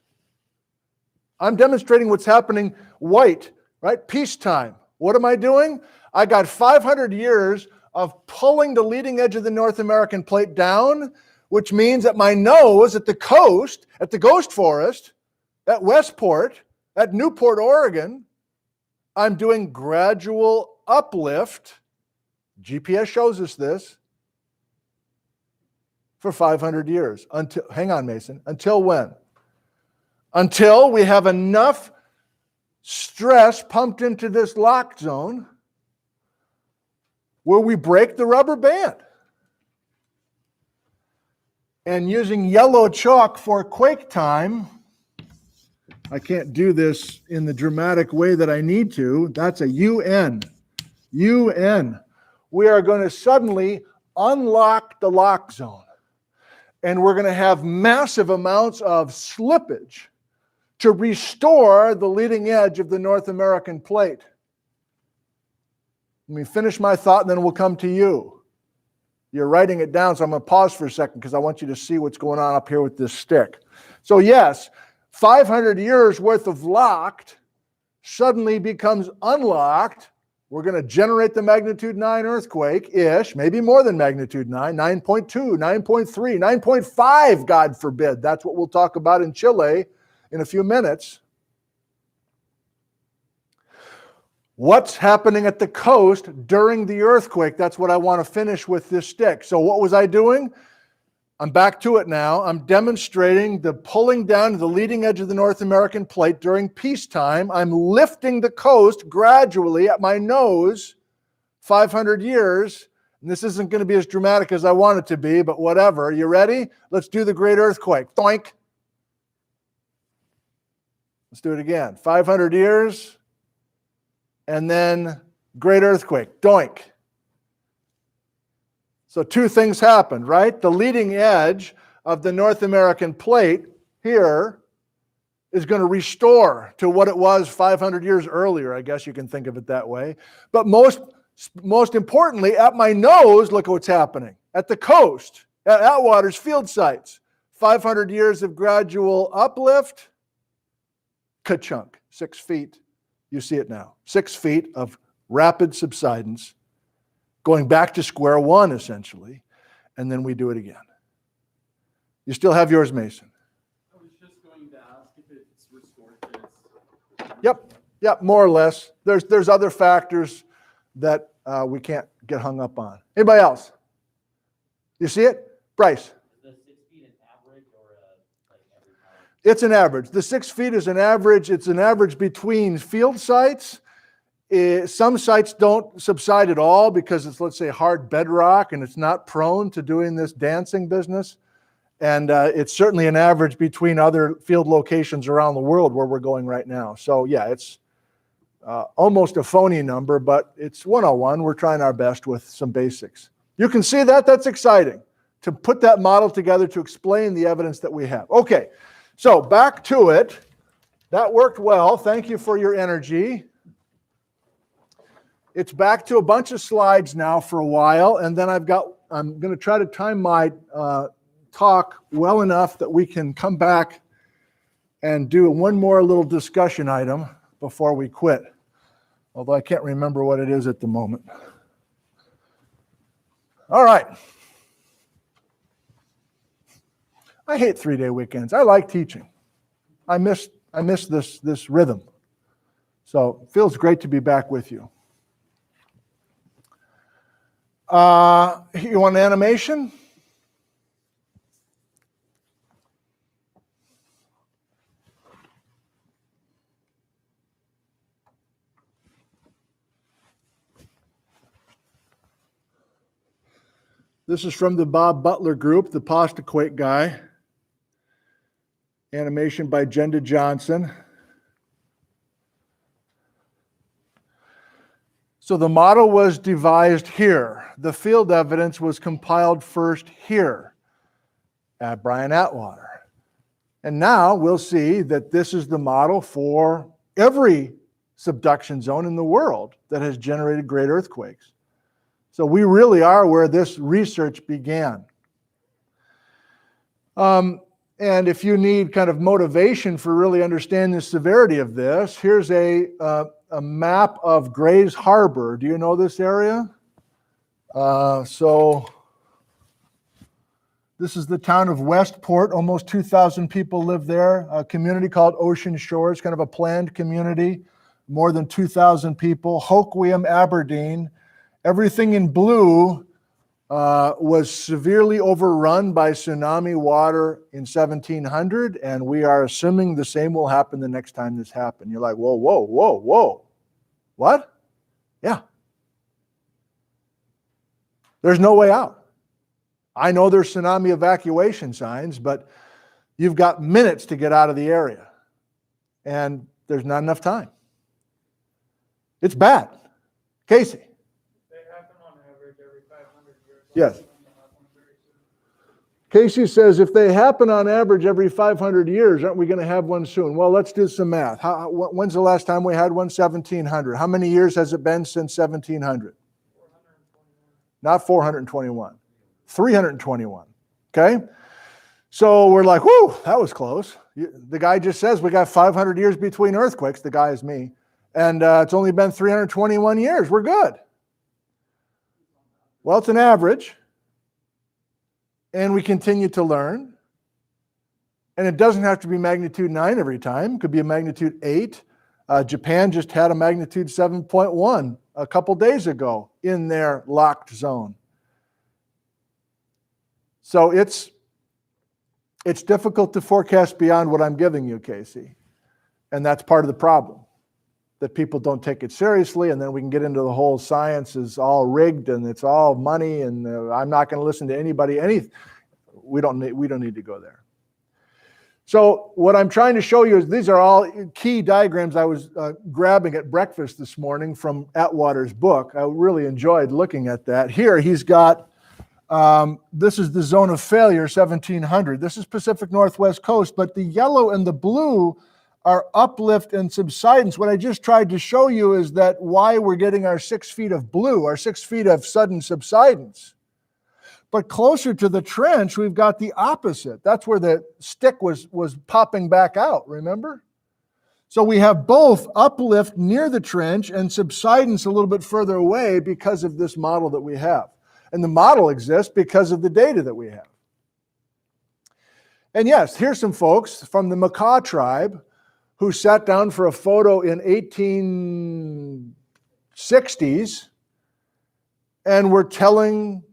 I'm demonstrating what's happening white. Right? Peacetime. What am I doing? I got 500 years of pulling the leading edge of the North American plate down, which means at my nose, at the coast, at the Ghost Forest, at Westport, at Newport, Oregon, I'm doing gradual uplift. GPS shows us this for 500 years. Until, hang on, Mason. Until when? Until we have enough stress pumped into this lock zone where we break the rubber band. And using yellow chalk for quake time, I can't do this in the dramatic way that I need to. That's a UN. UN. We are going to suddenly unlock the lock zone. And we're going to have massive amounts of slippage to restore the leading edge of the North American plate. Let me finish my thought and then we'll come to you. You're writing it down, so I'm going to pause for a second because I want you to see what's going on up here with this stick. So yes, 500 years worth of locked suddenly becomes unlocked. We're going to generate the magnitude 9 earthquake-ish, maybe more than magnitude 9, 9.2, 9.3, 9.5, God forbid. That's what we'll talk about in Chile in a few minutes. What's happening at the coast during the earthquake? That's what I want to finish with this stick. So what was I doing? I'm back to it now. I'm demonstrating the pulling down to the leading edge of the North American plate during peacetime. I'm lifting the coast gradually at my nose, 500 years. And this isn't going to be as dramatic as I want it to be, but whatever. You ready? Let's do the great earthquake. Doink. Let's do it again. 500 years, and then great earthquake. Doink. So two things happened, right? The leading edge of the North American plate here is going to restore to what it was 500 years earlier. I guess you can think of it that way. But most importantly, at my nose, look at what's happening. At the coast, at Atwater's field sites, 500 years of gradual uplift. Ka-chunk, 6 feet. You see it now. 6 feet of rapid subsidence, going back to square one, essentially, and then we do it again. You still have yours, Mason? I was just going to ask if it's restored this. Yep, more or less. There's other factors that we can't get hung up on. Anybody else? You see it? Bryce? It's an average. The 6 feet is an average. It's an average between field sites. Some sites don't subside at all because it's, let's say, hard bedrock and it's not prone to doing this dancing business. And it's certainly an average between other field locations around the world where we're going right now. So yeah, it's almost a phony number, but it's 101. We're trying our best with some basics. You can see that. That's exciting to put that model together to explain the evidence that we have. Okay. So back to it. That worked well. Thank you for your energy. It's back to a bunch of slides now for a while, and then I'm going to try to time my talk well enough that we can come back and do one more little discussion item before we quit, although I can't remember what it is at the moment. All right. I hate 3-day weekends. I like teaching. I miss this rhythm. So it feels great to be back with you. You want an animation? This is from the Bob Butler group, the Postaquake guy. Animation by Jenda Johnson. So the model was devised here. The field evidence was compiled first here at Bryan Atwater. And now we'll see that this is the model for every subduction zone in the world that has generated great earthquakes. So we really are where this research began. And if you need kind of motivation for really understanding the severity of this, here's a map of Grays Harbor. Do you know this area? So this is the town of Westport. Almost 2,000 people live there. A community called Ocean Shores, kind of a planned community. More than 2,000 people. Hoquiam, Aberdeen. Everything in blue was severely overrun by tsunami water in 1700, and we are assuming the same will happen the next time this happened. You're like, whoa, whoa, whoa, whoa. What? Yeah. There's no way out. I know there's tsunami evacuation signs, but you've got minutes to get out of the area, and there's not enough time. It's bad. Casey. Yes. Casey says, if they happen on average every 500 years, aren't we going to have one soon? Well, let's do some math. When's the last time we had one? 1700. How many years has it been since 1700? 421. Not 421. 321. Okay? So we're like, whoo, that was close. The guy just says we got 500 years between earthquakes. The guy is me. And it's only been 321 years. We're good. Well, it's an average, and we continue to learn. And it doesn't have to be magnitude 9 every time. It could be a magnitude 8. Japan just had a magnitude 7.1 a couple days ago in their locked zone. So it's difficult to forecast beyond what I'm giving you, Casey. And that's part of the problem, that people don't take it seriously, and then we can get into the whole science is all rigged and it's all money, and I'm not going to listen to anybody. We don't need to go there. So what I'm trying to show you is these are all key diagrams I was grabbing at breakfast this morning from Atwater's book. I really enjoyed looking at that. Here he's got, this is the zone of failure, 1700. This is Pacific Northwest coast, but the yellow and the blue are uplift and subsidence. What I just tried to show you is that why we're getting our 6 feet of blue, our 6 feet of sudden subsidence. But closer to the trench, we've got the opposite. That's where the stick was popping back out, remember? So we have both uplift near the trench and subsidence a little bit further away because of this model that we have. And the model exists because of the data that we have. And yes, here's some folks from the Makah tribe who sat down for a photo in 1860s and were telling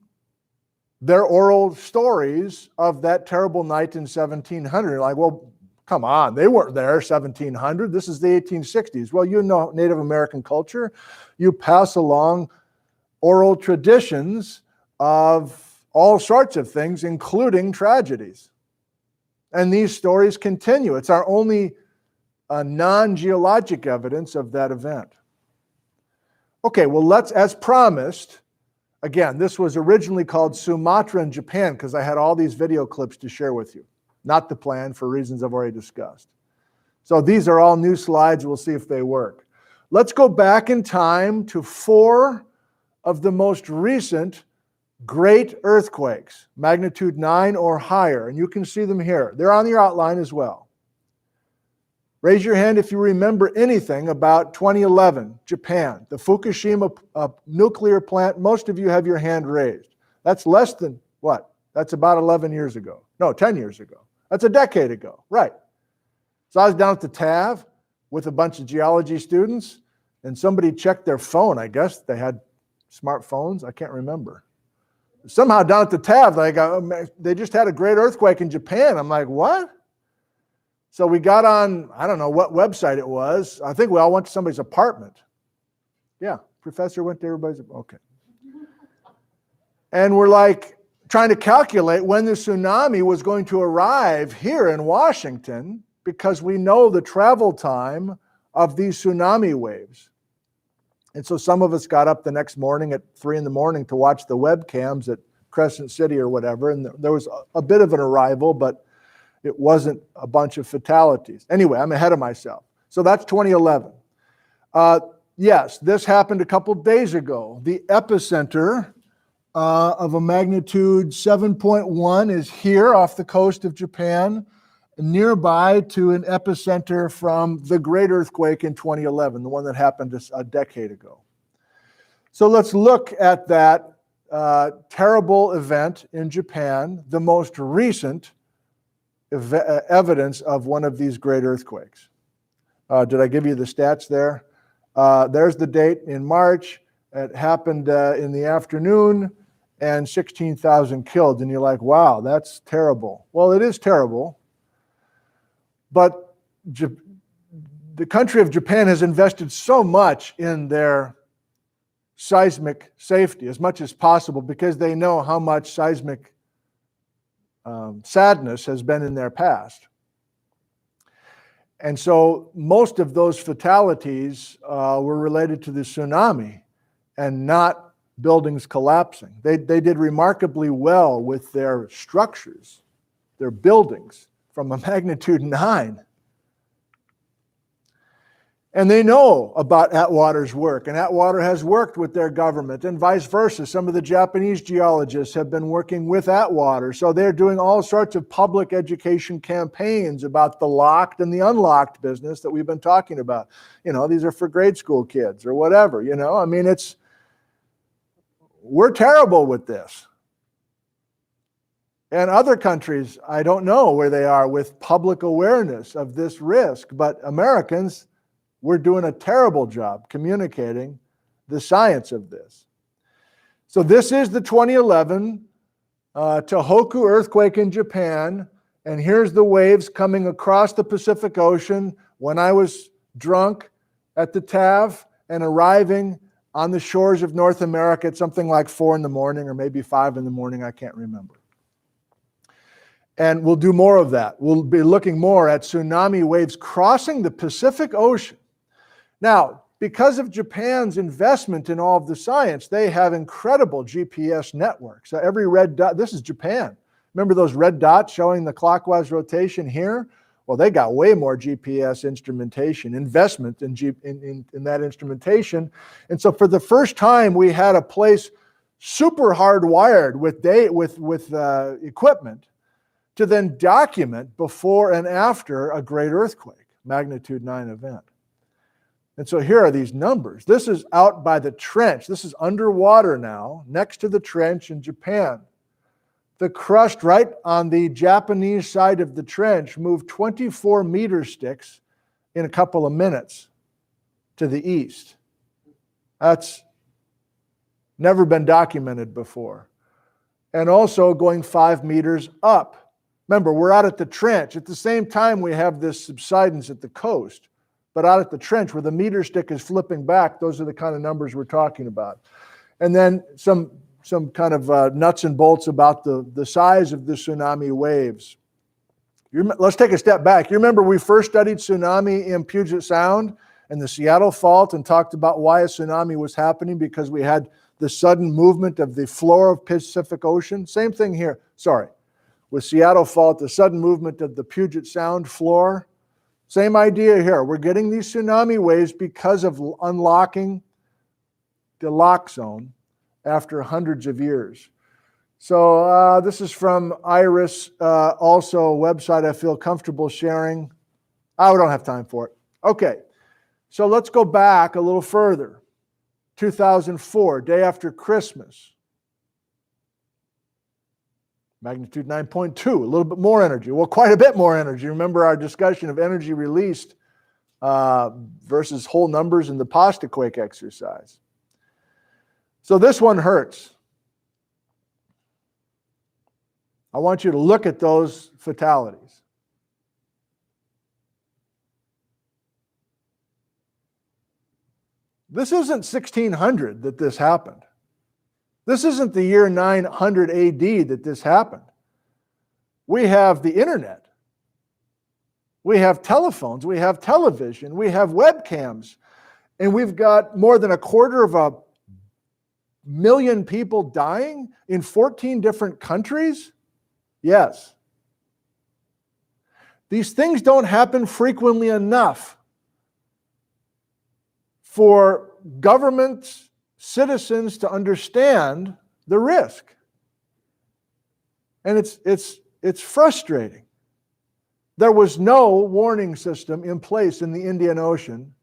their oral stories of that terrible night in 1700. Like, well, come on, they weren't there 1700. This is the 1860s. Well, you know Native American culture. You pass along oral traditions of all sorts of things, including tragedies. And these stories continue. It's our only non-geologic evidence of that event. Okay, well, let's, as promised, again, this was originally called Sumatra in Japan because I had all these video clips to share with you. Not the plan for reasons I've already discussed. So these are all new slides. We'll see if they work. Let's go back in time to 4 of the most recent great earthquakes, magnitude 9 or higher, and you can see them here. They're on your outline as well. Raise your hand if you remember anything about 2011, Japan, the Fukushima nuclear plant. Most of you have your hand raised. That's less than what? That's about 11 years ago. No, 10 years ago. That's a decade ago, right? So I was down at the TAV with a bunch of geology students, and somebody checked their phone. I guess they had smartphones. I can't remember. Somehow down at the TAV, they just had a great earthquake in Japan. I'm like, what? So we got on, I don't know what website it was. I think we all went to somebody's apartment. Yeah, professor went to everybody's, okay. And we're like trying to calculate when the tsunami was going to arrive here in Washington, because we know the travel time of these tsunami waves. And so some of us got up the next morning at 3 in the morning to watch the webcams at Crescent City or whatever. And there was a bit of an arrival, but it wasn't a bunch of fatalities. Anyway, I'm ahead of myself. So that's 2011. Yes, this happened a couple days ago. The epicenter of a magnitude 7.1 is here off the coast of Japan, nearby to an epicenter from the great earthquake in 2011, the one that happened a decade ago. So let's look at that terrible event in Japan, the most recent evidence of one of these great earthquakes. Did I give you the stats there? There's the date in March. It happened in the afternoon, and 16,000 killed. And you're like, wow, that's terrible. Well, it is terrible. But the country of Japan has invested so much in their seismic safety, as much as possible, because they know how much seismic sadness has been in their past. And so most of those fatalities were related to the tsunami and not buildings collapsing. They did remarkably well with their structures, their buildings, from a magnitude 9. And they know about Atwater's work, and Atwater has worked with their government, and vice versa. Some of the Japanese geologists have been working with Atwater, so they're doing all sorts of public education campaigns about the locked and the unlocked business that we've been talking about. You know, these are for grade school kids or whatever, you know. I mean, we're terrible with this. And other countries, I don't know where they are with public awareness of this risk, but Americans, we're doing a terrible job communicating the science of this. So this is the 2011 Tohoku earthquake in Japan, and here's the waves coming across the Pacific Ocean when I was drunk at the TAV and arriving on the shores of North America at something like 4 in the morning or maybe 5 in the morning, I can't remember. And we'll do more of that. We'll be looking more at tsunami waves crossing the Pacific Ocean. Now, because of Japan's investment in all of the science, they have incredible GPS networks. So every red dot, this is Japan. Remember those red dots showing the clockwise rotation here? Well, they got way more GPS instrumentation, investment in that instrumentation. And so for the first time, we had a place super hardwired with equipment to then document before and after a great earthquake, magnitude 9 event. And so here are these numbers. This is out by the trench. This is underwater now, next to the trench in Japan. The crust right on the Japanese side of the trench moved 24 meter sticks in a couple of minutes to the east. That's never been documented before. And also going 5 meters up. Remember, we're out at the trench. At the same time, we have this subsidence at the coast. But out at the trench where the meter stick is flipping back, those are the kind of numbers we're talking about. And then some kind of nuts and bolts about the size of the tsunami waves. Let's take a step back. You remember we first studied tsunami in Puget Sound and the Seattle Fault and talked about why a tsunami was happening, because we had the sudden movement of the floor of Pacific Ocean. Same thing here. Sorry. With Seattle Fault, the sudden movement of the Puget Sound floor. Same idea here. We're getting these tsunami waves because of unlocking the lock zone after hundreds of years. So this is from Iris, also a website I feel comfortable sharing. I don't have time for it. Okay, so let's go back a little further. 2004, day after Christmas. Magnitude 9.2, a little bit more energy. Well, quite a bit more energy. Remember our discussion of energy released versus whole numbers in the Postaquake exercise. So this one hurts. I want you to look at those fatalities. This isn't 1600 that this happened. This isn't the year 900 AD that this happened. We have the internet. We have telephones. We have television. We have webcams. And we've got more than 250,000 people dying in 14 different countries. Yes. These things don't happen frequently enough for governments, citizens to understand the risk. And it's frustrating. There was no warning system in place in the Indian Ocean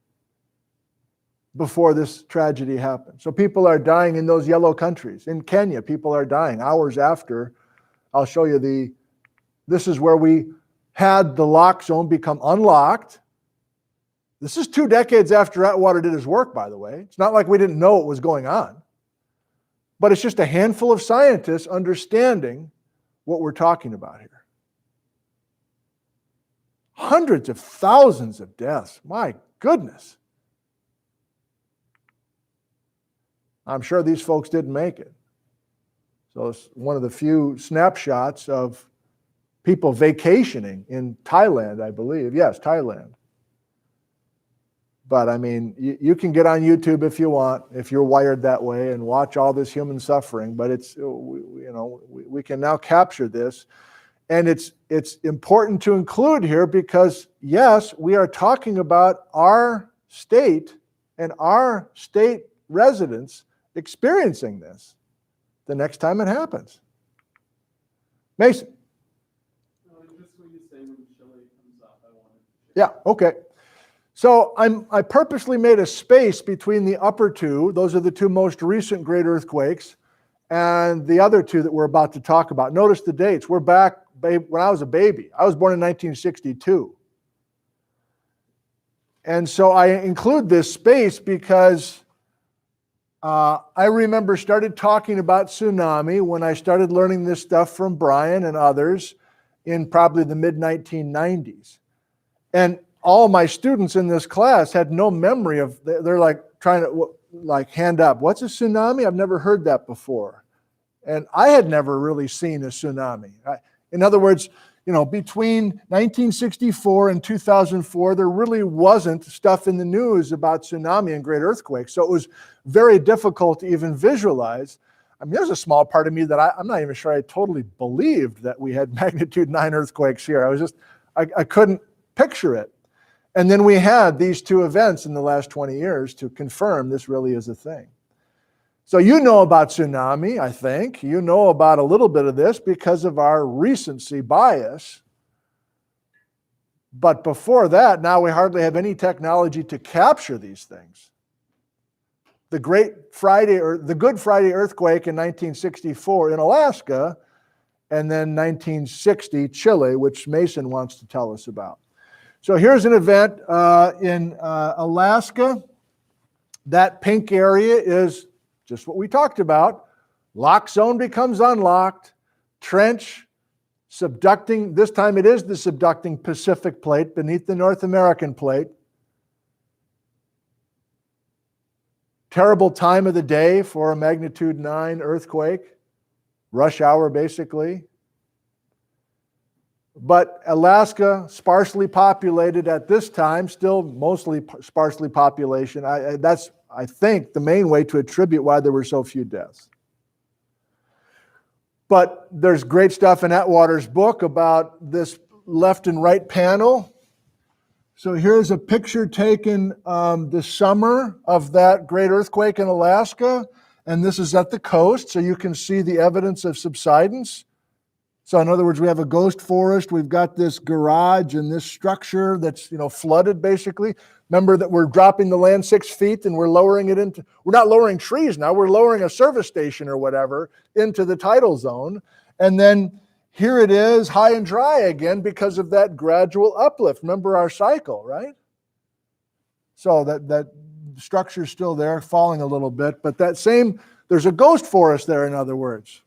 before this tragedy happened. So people are dying in those yellow countries. In Kenya, people are dying hours after. I'll show you this is where we had the lock zone become unlocked. This is 2 decades after Atwater did his work, by the way. It's not like we didn't know what was going on. But it's just a handful of scientists understanding what we're talking about here. Hundreds of thousands of deaths. My goodness. I'm sure these folks didn't make it. So it's one of the few snapshots of people vacationing in Thailand, I believe. Yes, Thailand. But I mean, you can get on YouTube if you want, if you're wired that way, and watch all this human suffering. But we can now capture this, and it's important to include here because yes, we are talking about our state and our state residents experiencing this the next time it happens. Mason. Yeah. Okay. So I purposely made a space between the upper two. Those are the two most recent great earthquakes, and the other two that we're about to talk about. Notice the dates. We're back when I was a baby. I was born in 1962. And so I include this space because I remember started talking about tsunami when I started learning this stuff from Brian and others in probably the mid-1990s. And all my students in this class had no memory of, they're like trying to hand up, what's a tsunami? I've never heard that before. And I had never really seen a tsunami. In other words, between 1964 and 2004, there really wasn't stuff in the news about tsunami and great earthquakes. So it was very difficult to even visualize. I mean, there's a small part of me that I'm not even sure I totally believed that we had magnitude 9 earthquakes here. I couldn't picture it. And then we had these two events in the last 20 years to confirm this really is a thing. So you know about tsunami, I think. You know about a little bit of this because of our recency bias. But before that, now we hardly have any technology to capture these things. The Good Friday earthquake in 1964 in Alaska, and then 1960 Chile, which Mason wants to tell us about. So here's an event in Alaska. That pink area is just what we talked about. Lock zone becomes unlocked. Trench subducting. This time it is the subducting Pacific plate beneath the North American plate. Terrible time of the day for a magnitude 9 earthquake. Rush hour, basically. But Alaska, sparsely populated at this time, still mostly sparsely population. That's, I think, the main way to attribute why there were so few deaths. But there's great stuff in Atwater's book about this left and right panel. So here's a picture taken the summer of that great earthquake in Alaska. and this is at the coast, so you can see the evidence of subsidence. So in other words, we have a ghost forest, we've got this garage and this structure that's, flooded basically. Remember that we're dropping the land 6 feet and we're lowering it into, we're not lowering trees now, we're lowering a service station or whatever into the tidal zone. And then here it is high and dry again because of that gradual uplift. Remember our cycle, right? So that structure's still there, falling a little bit, but there's a ghost forest there, in other words.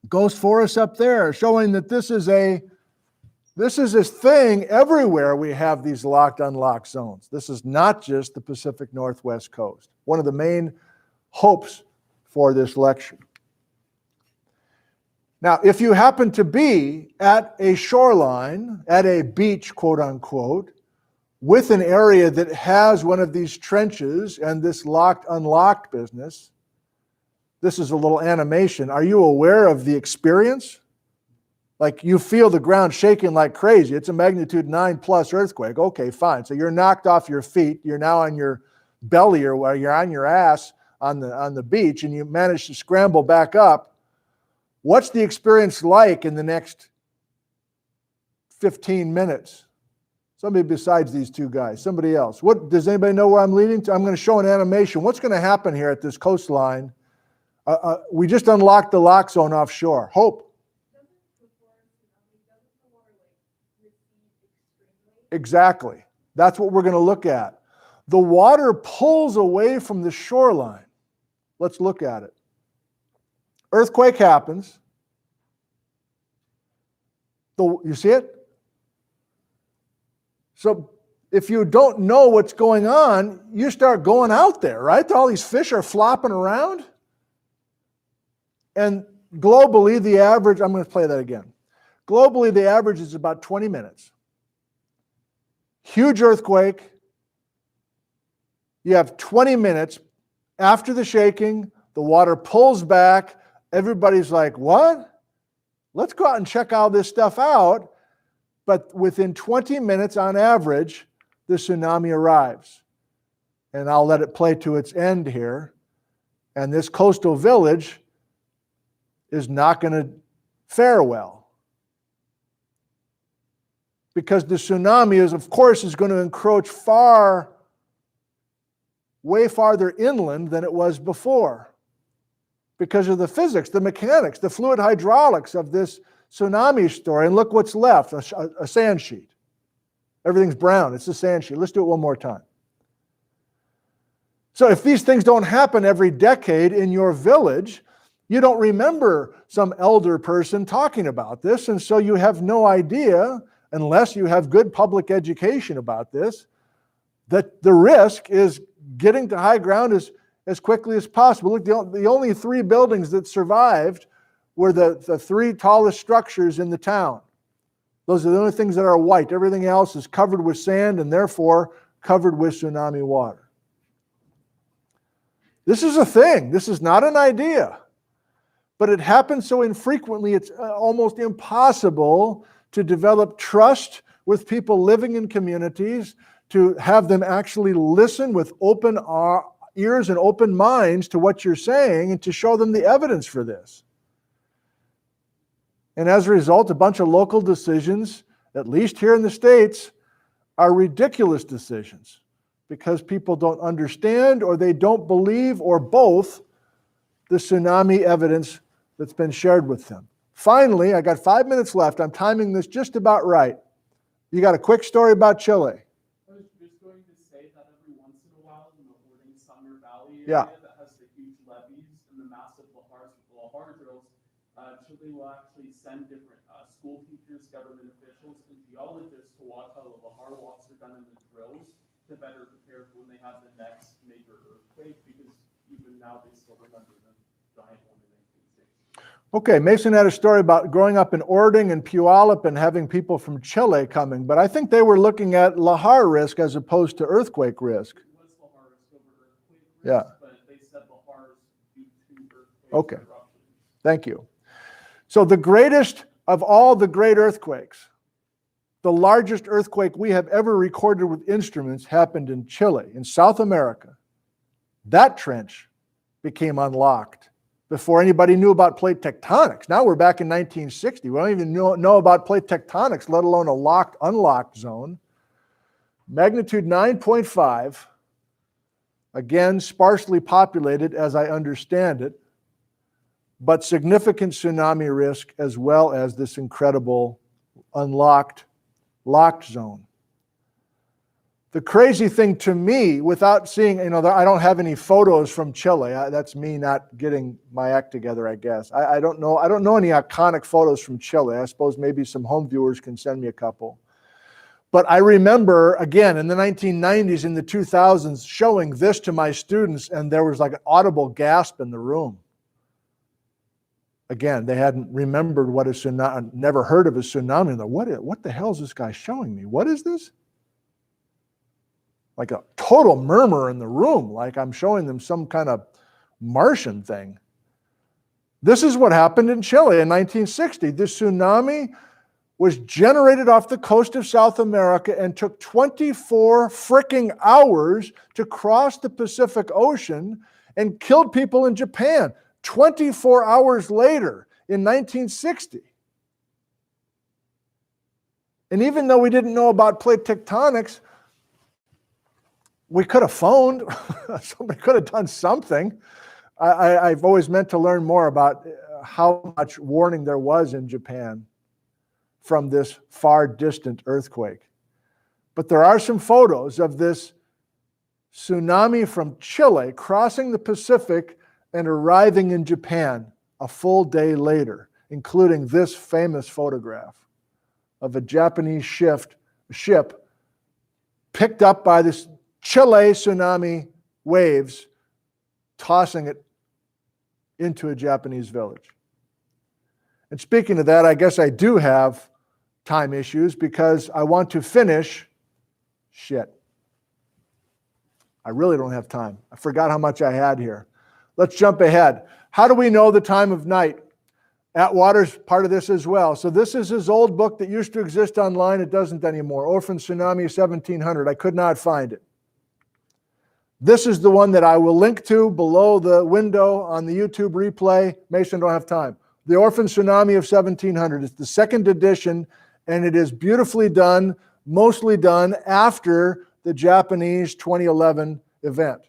Ghost forest up there, showing that this is a thing everywhere. We have these locked, unlocked zones. This is not just the Pacific Northwest coast. One of the main hopes for this lecture. Now, if you happen to be at a shoreline, at a beach, quote unquote, with an area that has one of these trenches and this locked, unlocked business, this is a little animation. Are you aware of the experience? Like you feel the ground shaking like crazy. It's a magnitude 9+ earthquake. Okay, fine. So you're knocked off your feet. You're now on your belly or where you're on your ass on the beach, and you manage to scramble back up. What's the experience like in the next 15 minutes? Somebody besides these two guys, somebody else. Does anybody know where I'm leading to? I'm going to show an animation. What's going to happen here at this coastline? We just unlocked the lock zone offshore. Hope. Exactly. That's what we're going to look at. The water pulls away from the shoreline. Let's look at it. Earthquake happens. You see it? So if you don't know what's going on, you start going out there, right? All these fish are flopping around. And globally, the average, I'm going to play that again. Globally, the average is about 20 minutes. Huge earthquake. You have 20 minutes after the shaking, the water pulls back. Everybody's like, what? Let's go out and check all this stuff out. But within 20 minutes on average, the tsunami arrives. And I'll let it play to its end here. And this coastal village is not going to fare well. Because the tsunami is going to encroach way farther inland than it was before. Because of the physics, the mechanics, the fluid hydraulics of this tsunami story. And look what's left, a sand sheet. Everything's brown, it's a sand sheet. Let's do it one more time. So if these things don't happen every decade in your village, you don't remember some elder person talking about this, and so you have no idea, unless you have good public education about this, that the risk is getting to high ground as quickly as possible. Look, the only 3 buildings that survived were the 3 tallest structures in the town. Those are the only things that are white. Everything else is covered with sand and therefore covered with tsunami water. This is a thing. This is not an idea. But it happens so infrequently, it's almost impossible to develop trust with people living in communities, to have them actually listen with open ears and open minds to what you're saying, and to show them the evidence for this. And as a result, a bunch of local decisions, at least here in the States, are ridiculous decisions because people don't understand or they don't believe, or both, the tsunami evidence that's been shared with them. Finally, I got 5 minutes left. I'm timing this just about right. You got a quick story about Chile? I was just going to say that every once in a while in the Hoarding Summer Valley Yeah. area that has the huge levees and the massive lahars with lahar drills, Chile will actually send different school teachers, government officials, and geologists to watch how the lahar walks are done in the drills to better prepare for when they have the next major earthquake, because even now they still remember the giant one in 1960. Okay, Mason had a story about growing up in Ording and Puyallup and having people from Chile coming, but I think they were looking at lahar risk as opposed to earthquake risk. It was lahar risk over earthquake risk, Yeah. but they said lahar is due to earthquakes Okay. and eruptions. Thank you. So the greatest of all the great earthquakes, the largest earthquake we have ever recorded with instruments, happened in Chile, in South America. That trench became unlocked before anybody knew about plate tectonics. Now we're back in 1960. We don't even know about plate tectonics, let alone a unlocked zone. Magnitude 9.5, again, sparsely populated as I understand it, but significant tsunami risk as well as this incredible locked zone. The crazy thing to me, without seeing, I don't have any photos from Chile. That's me not getting my act together, I guess. I don't know any iconic photos from Chile. I suppose maybe some home viewers can send me a couple. But I remember, again, in the 1990s, in the 2000s, showing this to my students, and there was like an audible gasp in the room. Again, they hadn't remembered what a tsunami, never heard of a tsunami. What the hell is this guy showing me? What is this? Like a total murmur in the room, like I'm showing them some kind of Martian thing. This is what happened in Chile in 1960. The tsunami was generated off the coast of South America and took 24 freaking hours to cross the Pacific Ocean and killed people in Japan 24 hours later in 1960. And even though we didn't know about plate tectonics, we could have phoned. Somebody could have done something. I've always meant to learn more about how much warning there was in Japan from this far distant earthquake. But there are some photos of this tsunami from Chile crossing the Pacific and arriving in Japan a full day later, including this famous photograph of a Japanese ship picked up by this Chile tsunami waves, tossing it into a Japanese village. And speaking of that, I guess I do have time issues because I want to finish. Shit. I really don't have time. I forgot how much I had here. Let's jump ahead. How do we know the time of night? Atwater's part of this as well. So this is his old book that used to exist online. It doesn't anymore. Orphan Tsunami 1700. I could not find it. This is the one that I will link to below the window on the YouTube replay. Mason, don't have time. The Orphan Tsunami of 1700. It's the second edition, and it is beautifully done, mostly done after the Japanese 2011 event.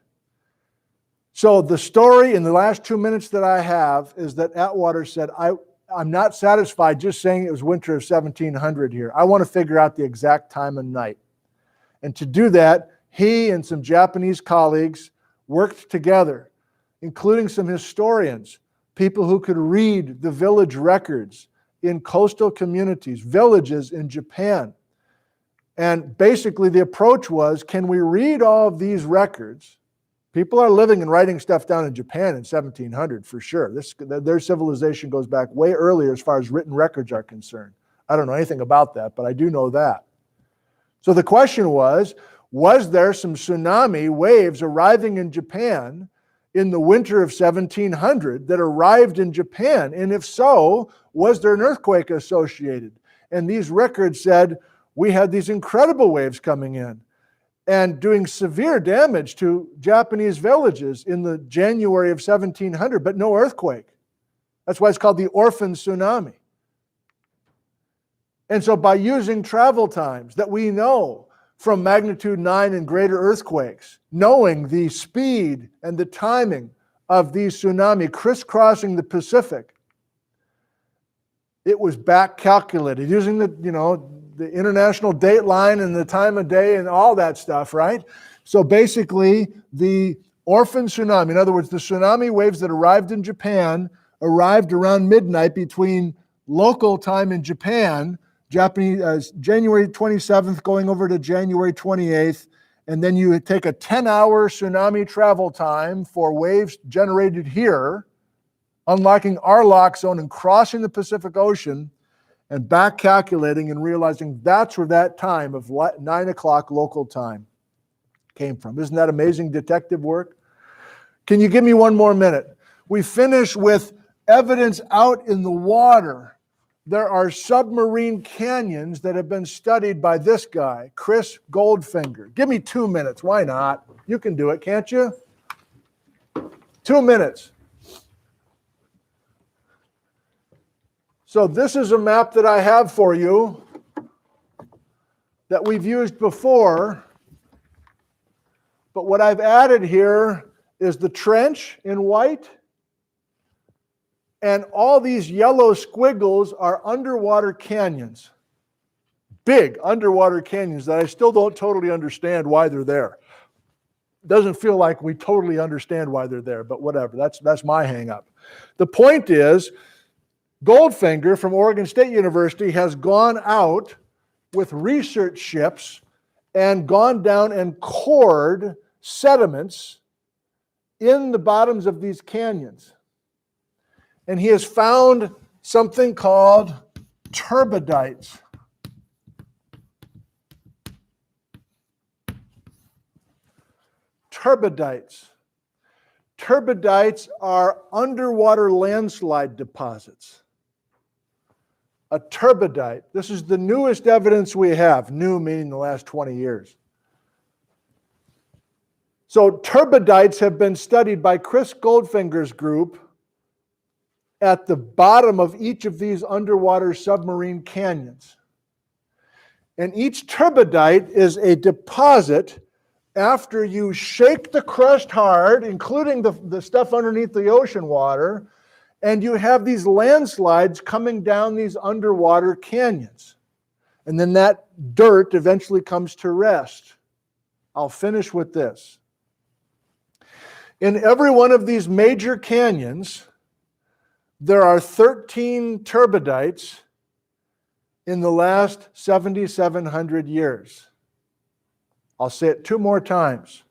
So the story in the last 2 minutes that I have is that Atwater said, I'm not satisfied just saying it was winter of 1700 here. I want to figure out the exact time and night. And to do that, he and some Japanese colleagues worked together, including some historians, people who could read the village records in coastal communities, villages in Japan. And basically the approach was, can we read all of these records? People are living and writing stuff down in Japan in 1700 for sure. Their civilization goes back way earlier as far as written records are concerned. I don't know anything about that, but I do know that. So the question was there some tsunami waves arriving in Japan in the winter of 1700 that arrived in Japan? And if so, was there an earthquake associated? And these records said, we had these incredible waves coming in and doing severe damage to Japanese villages in the January of 1700, but no earthquake. That's why it's called the Orphan Tsunami. And so by using travel times that we know from magnitude 9 and greater earthquakes, knowing the speed and the timing of these tsunami crisscrossing the Pacific, it was back calculated using the international date line and the time of day and all that stuff, right? So basically, the Orphan Tsunami, in other words, the tsunami waves that arrived in Japan, arrived around midnight between local time in Japan, January 27th going over to January 28th, and then you take a 10-hour tsunami travel time for waves generated here, unlocking our lock zone and crossing the Pacific Ocean, and back calculating and realizing that's where that time of 9 o'clock local time came from. Isn't that amazing detective work? Can you give me one more minute? We finish with evidence out in the water. There are submarine canyons that have been studied by this guy, Chris Goldfinger. Give me 2 minutes. Why not? You can do it, can't you? 2 minutes. So this is a map that I have for you that we've used before. But what I've added here is the trench in white. And all these yellow squiggles are underwater canyons. Big underwater canyons that I still don't totally understand why they're there. Doesn't feel like we totally understand why they're there, but whatever. That's my hang up. The point is, Goldfinger from Oregon State University has gone out with research ships and gone down and cored sediments in the bottoms of these canyons. And he has found something called turbidites. Turbidites. Turbidites are underwater landslide deposits. A turbidite. This is the newest evidence we have. New meaning the last 20 years. So turbidites have been studied by Chris Goldfinger's group at the bottom of each of these underwater submarine canyons. And each turbidite is a deposit after you shake the crust hard, including the stuff underneath the ocean water, and you have these landslides coming down these underwater canyons. And then that dirt eventually comes to rest. I'll finish with this. In every one of these major canyons, there are 13 turbidites in the last 7,700 years. I'll say it 2 more times.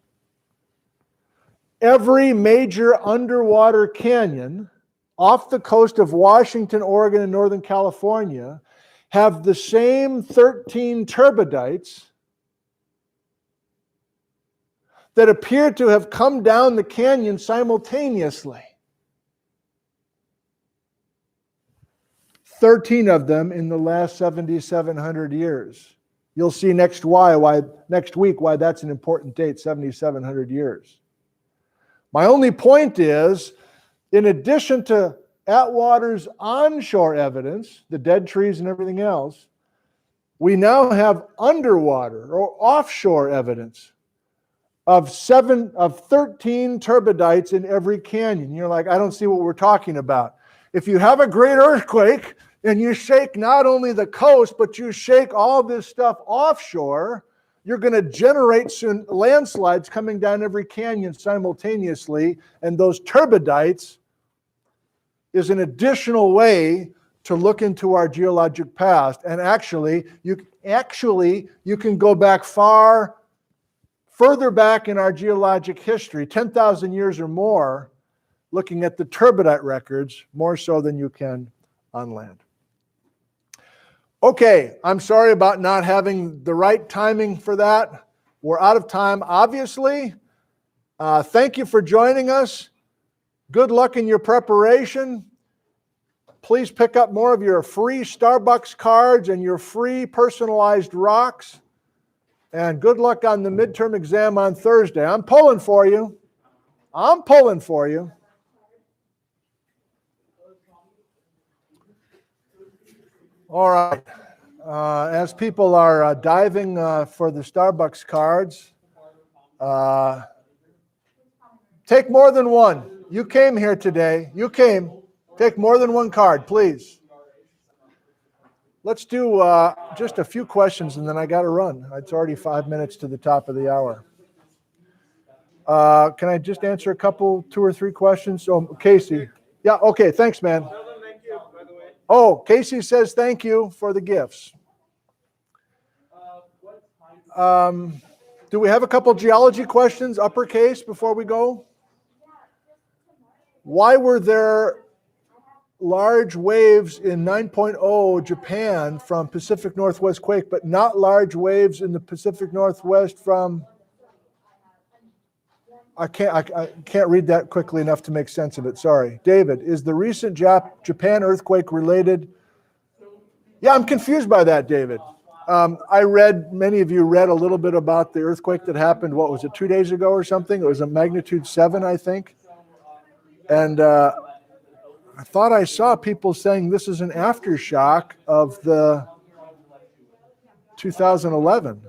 Every major underwater canyon off the coast of Washington, Oregon, and Northern California have the same 13 turbidites that appear to have come down the canyon simultaneously. 13 of them in the last 7,700 years. You'll see next week why that's an important date, 7,700 years. My only point is, in addition to Atwater's onshore evidence, the dead trees and everything else, we now have underwater or offshore evidence of 13 turbidites in every canyon. You're like, I don't see what we're talking about. If you have a great earthquake and you shake not only the coast, but you shake all this stuff offshore, you're going to generate landslides coming down every canyon simultaneously, and those turbidites is an additional way to look into our geologic past. And actually, you can go back further back in our geologic history, 10,000 years or more, looking at the turbidite records, more so than you can on land. Okay, I'm sorry about not having the right timing for that. We're out of time, obviously. Thank you for joining us. Good luck in your preparation. Please pick up more of your free Starbucks cards and your free personalized rocks. And good luck on the midterm exam on Thursday. I'm pulling for you. I'm pulling for you. All right. As people are diving for the Starbucks cards, take more than one. You came here today. You came. Take more than one card, please. Let's do just a few questions, and then I got to run. It's already 5 minutes to the top of the hour. Can I just answer a couple, 2 or 3 questions? Oh, Casey. Yeah, okay, thanks, man. Oh, Casey says thank you for the gifts. Do we have a couple geology questions, uppercase, before we go? Why were there large waves in 9.0 Japan from Pacific Northwest quake, but not large waves in the Pacific Northwest from... I can't read that quickly enough to make sense of it. Sorry. David, is the recent Japan earthquake related? Yeah, I'm confused by that, David. Many of you read a little bit about the earthquake that happened, what was it, 2 days ago or something? It was a magnitude 7, I think. And I thought I saw people saying this is an aftershock of the 2011,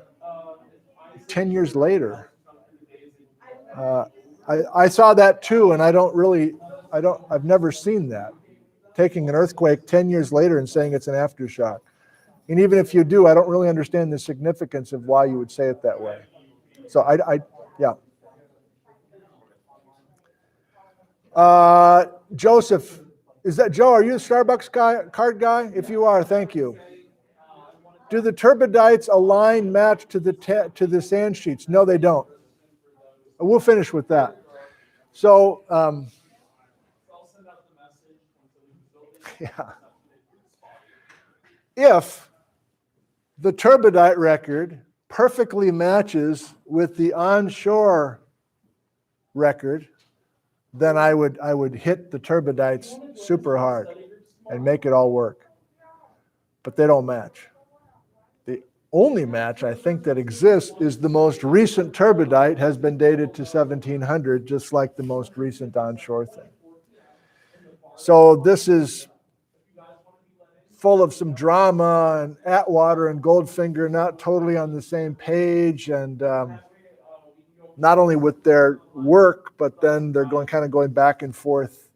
10 years later. I saw that too, and I've never seen that. Taking an earthquake 10 years later and saying it's an aftershock. And even if you do, I don't really understand the significance of why you would say it that way. So yeah. Joseph, is that Joe? Are you the Starbucks card guy? If you are, thank you. Do the turbidites align match to the sand sheets? No, they don't. We'll finish with that. So, yeah. If the turbidite record perfectly matches with the onshore record, then I would hit the turbidites super hard and make it all work. But they don't match. The only match I think that exists is the most recent turbidite has been dated to 1700, just like the most recent onshore thing. So this is full of some drama, and Atwater and Goldfinger not totally on the same page, and not only with their work, but then they're going back and forth,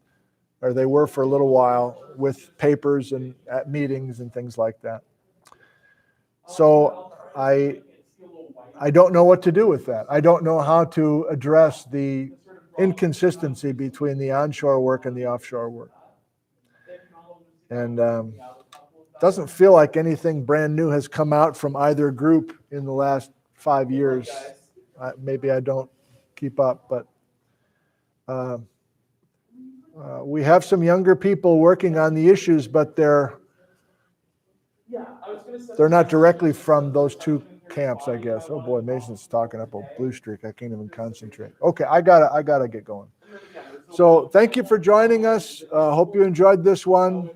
or they were for a little while, with papers and at meetings and things like that. So I don't know what to do with that. I don't know how to address the inconsistency between the onshore work and the offshore work. And doesn't feel like anything brand new has come out from either group in the last 5 years. Maybe I don't keep up, but we have some younger people working on the issues, but they're not directly from those two camps, I guess. Oh boy, Mason's talking up a blue streak. I can't even concentrate. Okay, I gotta get going. So thank you for joining us. Hope you enjoyed this one.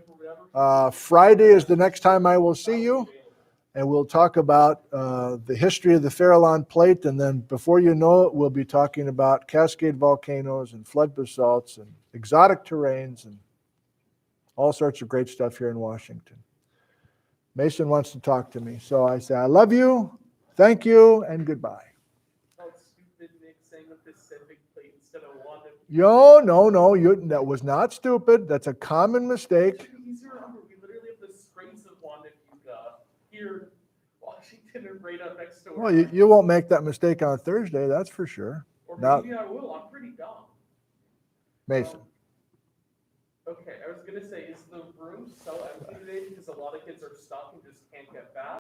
Friday is the next time I will see you, and we'll talk about the history of the Farallon Plate, and then before you know it, we'll be talking about Cascade volcanoes and flood basalts and exotic terrains and all sorts of great stuff here in Washington. Mason wants to talk to me, so I say I love you, thank you, and goodbye. No, that was not stupid. That's a common mistake. We literally have the Straits of Wanda here, Washington, and right up next door. Well, you won't make that mistake on Thursday, that's for sure. Or maybe I will. I'm pretty dumb. Mason. Okay, I was gonna say, is the room so empty today because a lot of kids are stuck and just can't get back?